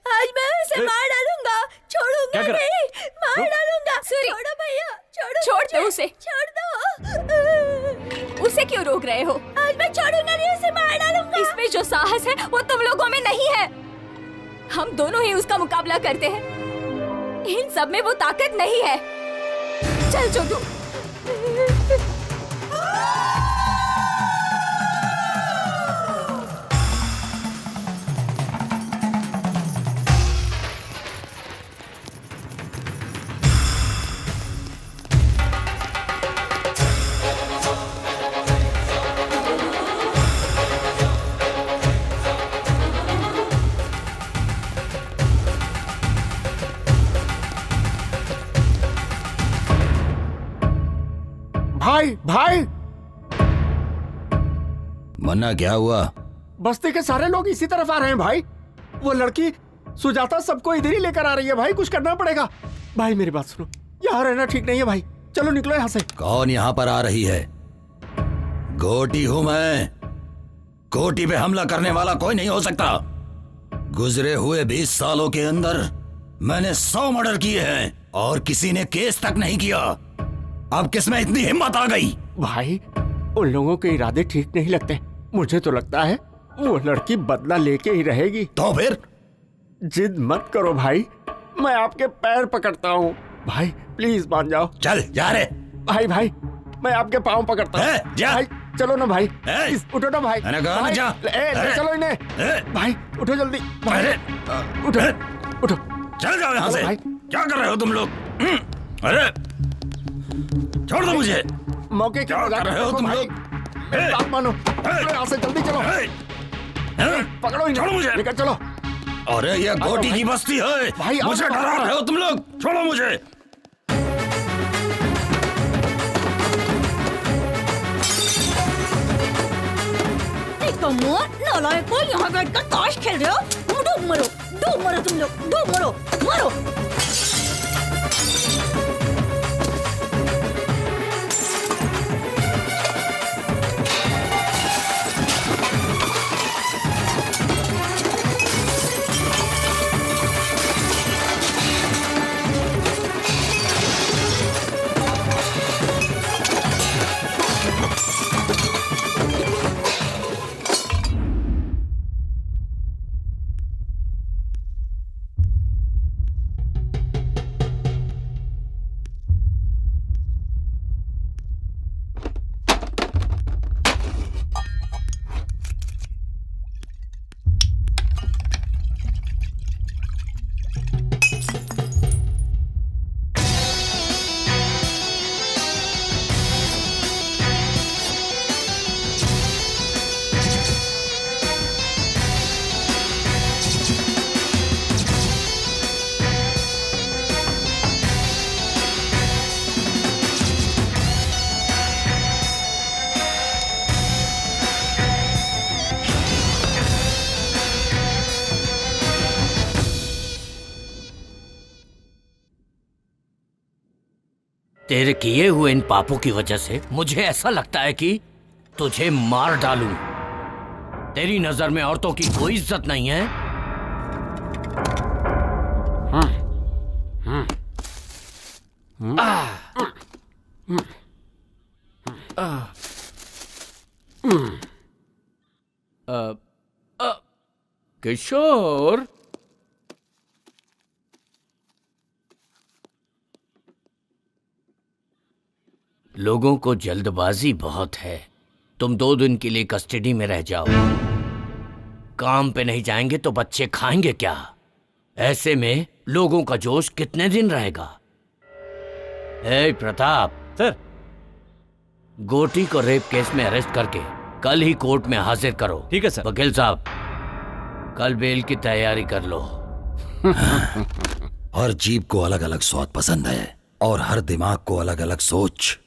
आज मैं उसे मार डालूंगा, छोड़ूंगा नहीं, मार डालूंगा। छोड़ो भैया, छोड़ दो उसे, छोड़ दो। उसे क्यों रोक रहे हो? आज मैं छोड़ूंगा नहीं, उसे मार डालूंगा। इसमें जो साहस है वो तुम लोगों में नहीं है। हम दोनों ही उसका मुकाबला करते हैं, इन सब में वो ताकत नहीं है। चल छोटू। भाई मन्ना, क्या हुआ? बस्ती के सारे लोग इसी तरफ आ रहे हैं भाई। वो लड़की सुजाता सबको इधर ही लेकर आ रही है भाई, कुछ करना पड़ेगा। भाई मेरी बात सुनो, यहाँ रहना ठीक नहीं है भाई, चलो निकलो यहाँ से। कौन यहाँ पर आ रही है? गोटी हूं मैं। गोटी पे हमला करने वाला कोई नहीं हो सकता। गुजरे हुए 20 सालों के अंदर मैंने 100 मर्डर किए हैं और किसी ने केस तक नहीं किया। अब किसमें इतनी हिम्मत आ गई? भाई उन लोगों के इरादे ठीक नहीं लगते। मुझे तो लगता है वो लड़की बदला लेके ही रहेगी। तो फिर? जिद मत करो भाई, मैं आपके पैर पकड़ता हूँ भाई, प्लीज मान जाओ। चल जा रे। भाई मैं आपके पाँव पकड़ता हूँ भाई, चलो ना भाई, उठो ना भाई। भाई जा। ले चलो इन्हें भाई, उठो जल्दी भाई, उठो चल जाओ यहाँ से। क्या कर रहे हो तुम लोग? अरे छोड़ दो मुझे। मौके क्या कर रहे हो तुम लोग? बात मानो, यहाँ से जल्दी चलो, पकड़ो इन्हें, छोड़ो मुझे, लेकर चलो। अरे ये गोटी की बस्ती है भाई, मुझे डरा रहे हो तुम लोग, छोड़ो मुझे। नालायक, यहाँ बैठकर ताश खेल रहे हो? डूब मरो तुम लोग, डूब मरो। तेरे किए हुए इन पापों की वजह से मुझे ऐसा लगता है कि तुझे मार डालूं। तेरी नजर में औरतों की कोई इज्जत नहीं है। किशोर, लोगों को जल्दबाजी बहुत है। तुम 2 दिन के लिए कस्टडी में रह जाओ। काम पे नहीं जाएंगे तो बच्चे खाएंगे क्या? ऐसे में लोगों का जोश कितने दिन रहेगा? ए प्रताप सर, गोटी को रेप केस में अरेस्ट करके कल ही कोर्ट में हाजिर करो। ठीक है सर। वकील साहब, कल बेल की तैयारी कर लो। हर जीभ को अलग अलग स्वाद पसंद है और हर दिमाग को अलग अलग सोच।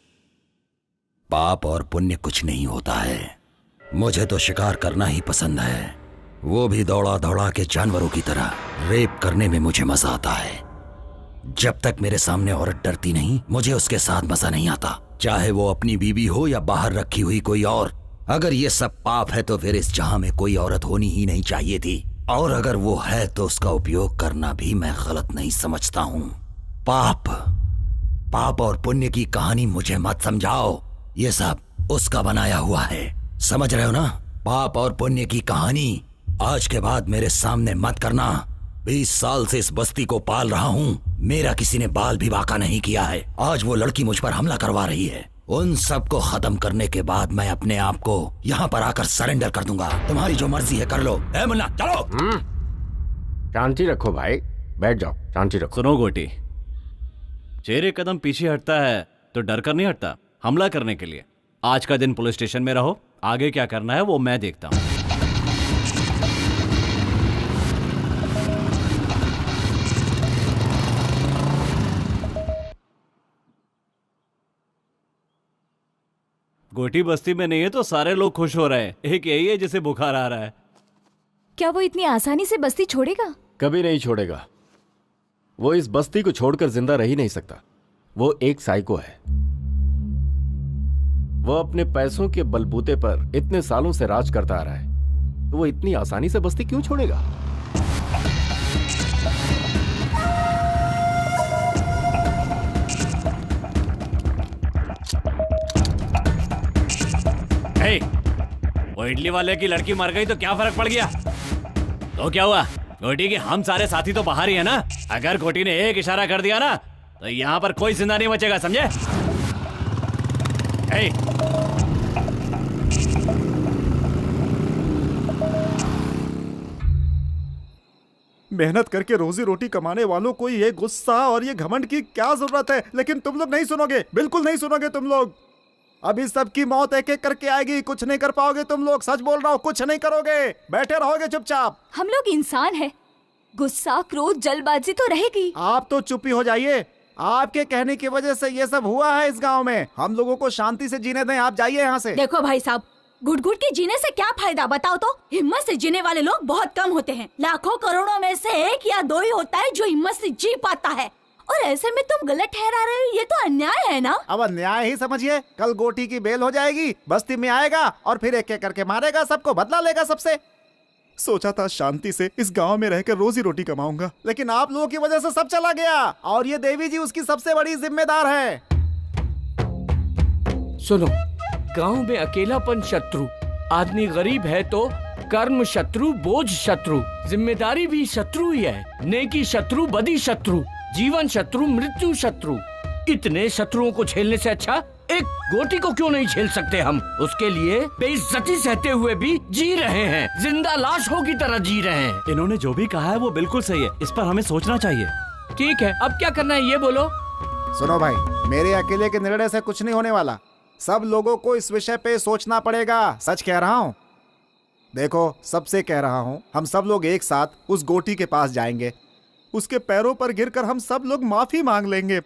पाप और पुण्य कुछ नहीं होता है। मुझे तो शिकार करना ही पसंद है, वो भी दौड़ा दौड़ा के जानवरों की तरह। रेप करने में मुझे मजा आता है। जब तक मेरे सामने औरत डरती नहीं, मुझे उसके साथ मजा नहीं आता, चाहे वो अपनी बीवी हो या बाहर रखी हुई कोई और। अगर ये सब पाप है तो फिर इस जहां में कोई औरत होनी ही नहीं चाहिए थी, और अगर वो है तो उसका उपयोग करना भी मैं गलत नहीं समझता हूं। पाप और पुण्य की कहानी मुझे मत समझाओ, ये सब उसका बनाया हुआ है। समझ रहे हो ना? पाप और पुण्य की कहानी आज के बाद मेरे सामने मत करना। 20 साल से इस बस्ती को पाल रहा हूँ, मेरा किसी ने बाल भी बांका नहीं किया है। आज वो लड़की मुझ पर हमला करवा रही है। उन सब को खत्म करने के बाद मैं अपने आप को यहाँ पर आकर सरेंडर कर दूंगा। तुम्हारी जो मर्जी है कर लो। ए मुन्ना, चलो। शांति रखो भाई, बैठ जाओ, शांति रखो। सुनो गोटी, चेहरे कदम पीछे हटता है तो डर कर नहीं हटता, हमला करने के लिए। आज का दिन पुलिस स्टेशन में रहो, आगे क्या करना है वो मैं देखता हूँ। गोटी बस्ती में नहीं है तो सारे लोग खुश हो रहे हैं। एक यही है जिसे बुखार आ रहा है। क्या वो इतनी आसानी से बस्ती छोड़ेगा? कभी नहीं छोड़ेगा। वो इस बस्ती को छोड़कर जिंदा रह ही नहीं सकता। वो एक साइको है। वो अपने पैसों के बलबूते पर इतने सालों से राज करता आ रहा है, तो वो इतनी आसानी से बस्ती क्यों छोड़ेगा? हे, वो इडली वाले की लड़की मर गई तो क्या फर्क पड़ गया? तो क्या हुआ? गोटी के हम सारे साथी तो बाहर ही है ना। अगर गोटी ने एक इशारा कर दिया ना तो यहाँ पर कोई जिंदा नहीं बचेगा, समझे? हे, मेहनत करके रोजी रोटी कमाने वालों को ये गुस्सा और ये घमंड की क्या जरूरत है? लेकिन तुम लोग नहीं सुनोगे, बिल्कुल नहीं सुनोगे तुम लोग। अभी सबकी मौत एक एक करके आएगी, कुछ नहीं कर पाओगे तुम लोग। सच बोल रहा हूँ, कुछ नहीं करोगे, बैठे रहोगे चुपचाप। हम लोग इंसान हैं, गुस्सा, क्रोध, जल्दबाजी तो रहेगी। आप तो चुप ही हो जाइए। आपके कहने की वजह से ये सब हुआ है इस गांव में। हम लोगों को शांति से जीने दें, आप जाइए यहाँ से। देखो भाई साहब, घुट घुट के जीने से क्या फायदा बताओ तो? हिम्मत से जीने वाले लोग बहुत कम होते हैं। लाखों करोड़ों में से 1 या 2 ही होता है जो हिम्मत से जी पाता है। और ऐसे में तुम गलत ठहरा रहे हो, ये तो अन्याय है ना? अब अन्याय ही समझिए। कल गोटी की बेल हो जाएगी, बस्ती में आएगा और फिर एक एक करके मारेगा सबको, बदला लेगा सबसे। सोचा था शांति से इस गांव में रहकर रोजी रोटी कमाऊंगा, लेकिन आप लोगों की वजह से सब चला गया। और ये देवी जी उसकी सबसे बड़ी जिम्मेदार है। सुनो, गांव में अकेलापन शत्रु, आदमी गरीब है तो कर्म शत्रु, बोझ शत्रु, जिम्मेदारी भी शत्रु ही है। नेकी शत्रु, बदी शत्रु, जीवन शत्रु, मृत्यु शत्रु। इतने शत्रुओं को झेलने से अच्छा एक गोटी को क्यों नहीं झेल सकते हम? उसके लिए बेइज्जती सहते हुए भी जी रहे हैं, जिंदा लाशों की तरह जी रहे हैं। इन्होंने जो भी कहा है वो बिल्कुल सही है, इस पर हमें सोचना चाहिए। ठीक है, अब क्या करना है ये बोलो। सुनो भाई, मेरे अकेले के निर्णय से कुछ नहीं होने वाला। सब लोगों को इस विषय पे सोचना पड़ेगा। सच कह रहा हूँ। देखो, सबसे कह रहा हूँ, हम सब लोग एक साथ उस गोटी के पास जाएंगे। उसके पैरों पर गिरकर हम सब लोग माफी मांग लेंगे।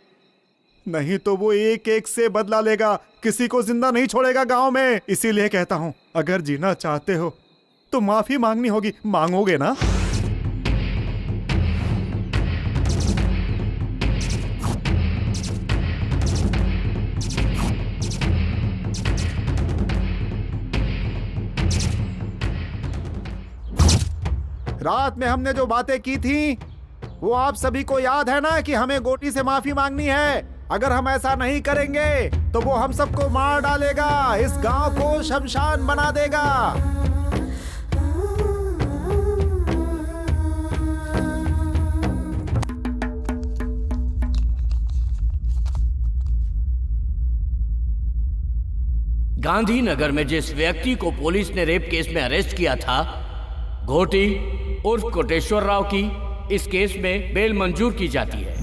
नहीं तो वो एक एक से बदला लेगा, किसी को जिंदा नहीं छोड़ेगा गांव में। इसीलिए कहता हूँ, अगर जीना चाहते हो तो माफी मांगनी होगी। मांगोगे ना? रात में हमने जो बातें की थी वो आप सभी को याद है ना कि हमें गोटी से माफी मांगनी है। अगर हम ऐसा नहीं करेंगे तो वो हम सबको मार डालेगा, इस गांव को शमशान बना देगा। गांधीनगर में जिस व्यक्ति को पुलिस ने रेप केस में अरेस्ट किया था, घोटी उर्फ कोटेश्वर राव की इस केस में बेल मंजूर की जाती है।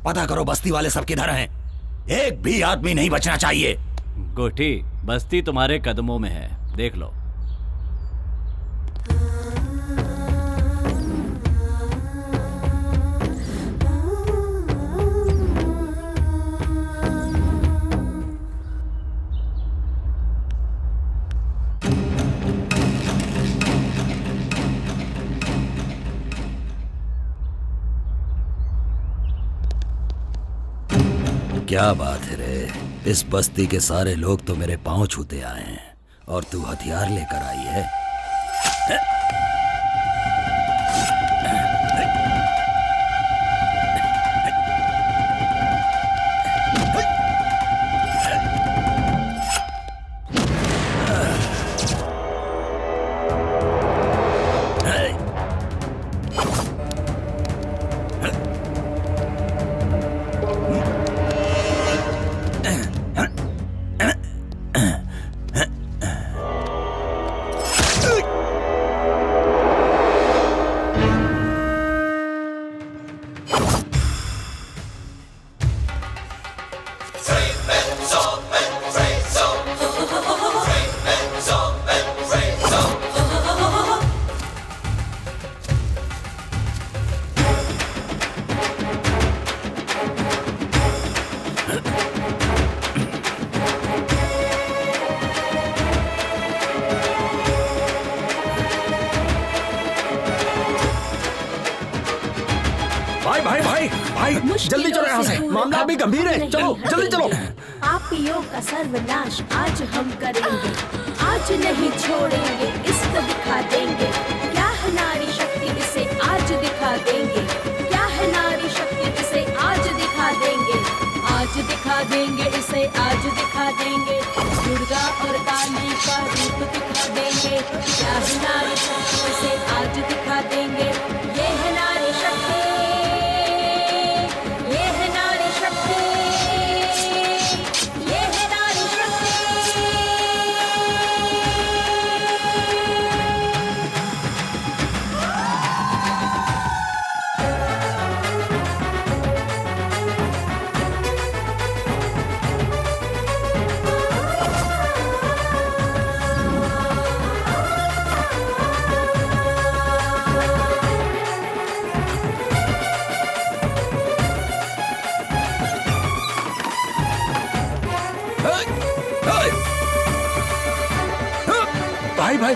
पता करो बस्ती वाले सब किधर हैं। एक भी आदमी नहीं बचना चाहिए। गोटी, बस्ती तुम्हारे कदमों में है, देख लो। क्या बात है रे, इस बस्ती के सारे लोग तो मेरे पांव छूते आए हैं और तू हथियार लेकर आई है। जल्दी चलो यहाँ से, मामला अभी गंभीर है। चलो जल्दी चलो। पापियों का सर्वनाश आज हम करेंगे, आज नहीं छोड़ेंगे, इसको दिखा देंगे। क्या है नारी शक्ति, इसे आज दिखा देंगे। क्या है नारी शक्ति, इसे आज दिखा देंगे। आज दिखा देंगे, इसे आज दिखा देंगे। दुर्गा और काली का रूप दिखा देंगे। क्या है नारी शक्ति, इसे आज दिखा देंगे। ये है नारी शक्ति, भाई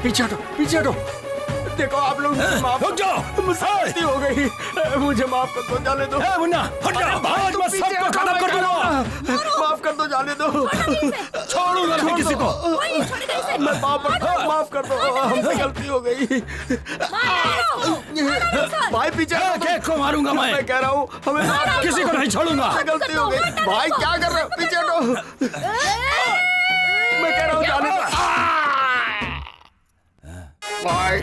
पीछे हटो, पीछे हटो। देखो आप लोग माफ हो जाओ, मुझसे गलती हो गई, मुझे माफ कर दो, जाने दो। मुन्ना हट जाओ, आज मैं सबको खत्म कर दूंगा। माफ कर दो, जाने दो, छोड़ूंगा नहीं किसी को। मैं माफ कर दो, हमसे गलती हो गई। भाई पीछे को मारूंगा मैं कह रहा हूँ, हमें किसी को नहीं छोड़ूंगा। गलती हो गई। भाई क्या कर रहे हो, पीछे हटो। मैं कह रहा हूँ जाने दो। भाई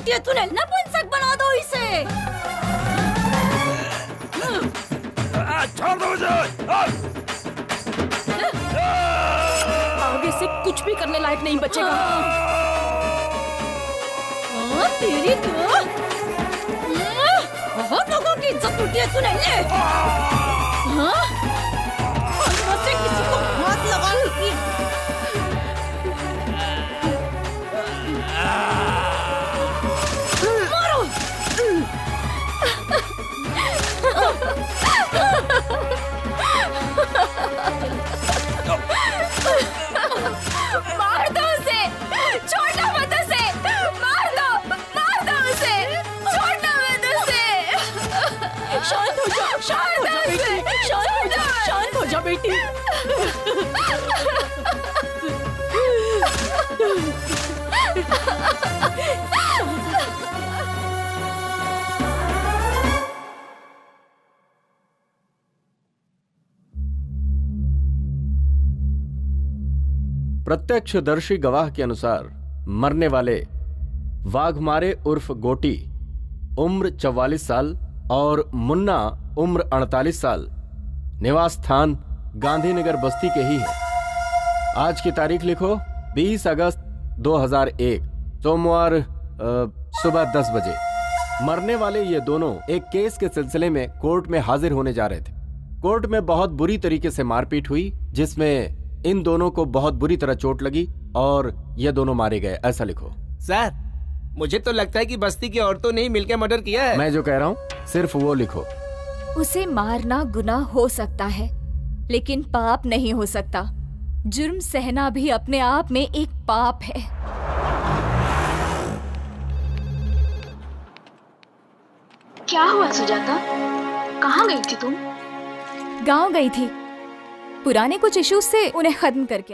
टूटिए तूने नपुंसक बना दो इसे। छोड़ दो मुझे। आगे से कुछ भी करने लायक नहीं बचेगा। तेरी तो बहुत लोगों की इज्जत लूटी है तूने। ले से किसी को हाथ लगा लूटी। मारो। मार दो उसे, छोड़ना मत उसे, मार दो उसे, छोड़ना मत उसे। शांत हो जा, शांत हो जा बेटी, शांत हो जा बेटी। प्रत्यक्षदर्शी गवाह के अनुसार मरने वाले वाघमारे उर्फ गोटी उम्र 44 साल और मुन्ना उम्र 48 साल निवास स्थान गांधीनगर बस्ती के ही हैं। आज की तारीख लिखो 20 अगस्त 2001 सोमवार सुबह 10 बजे। मरने वाले ये दोनों एक केस के सिलसिले में कोर्ट में हाजिर होने जा रहे थे। कोर्ट में बहुत बुरी तरीके से मारपीट हुई जिसमें इन दोनों को बहुत बुरी तरह चोट लगी और ये दोनों मारे गए, ऐसा लिखो। सर मुझे तो लगता है कि बस्ती की औरतों ने ही मिलकर मर्डर किया है। मैं जो कह रहा हूँ सिर्फ वो लिखो। उसे मारना गुनाह हो सकता है लेकिन पाप नहीं हो सकता। जुर्म सहना भी अपने आप में एक पाप है। क्या हुआ सुजाता? कहाँ गई थी तुम? गांव गई थी, पुराने कुछ इश्यूज से उन्हें खत्म करके आई।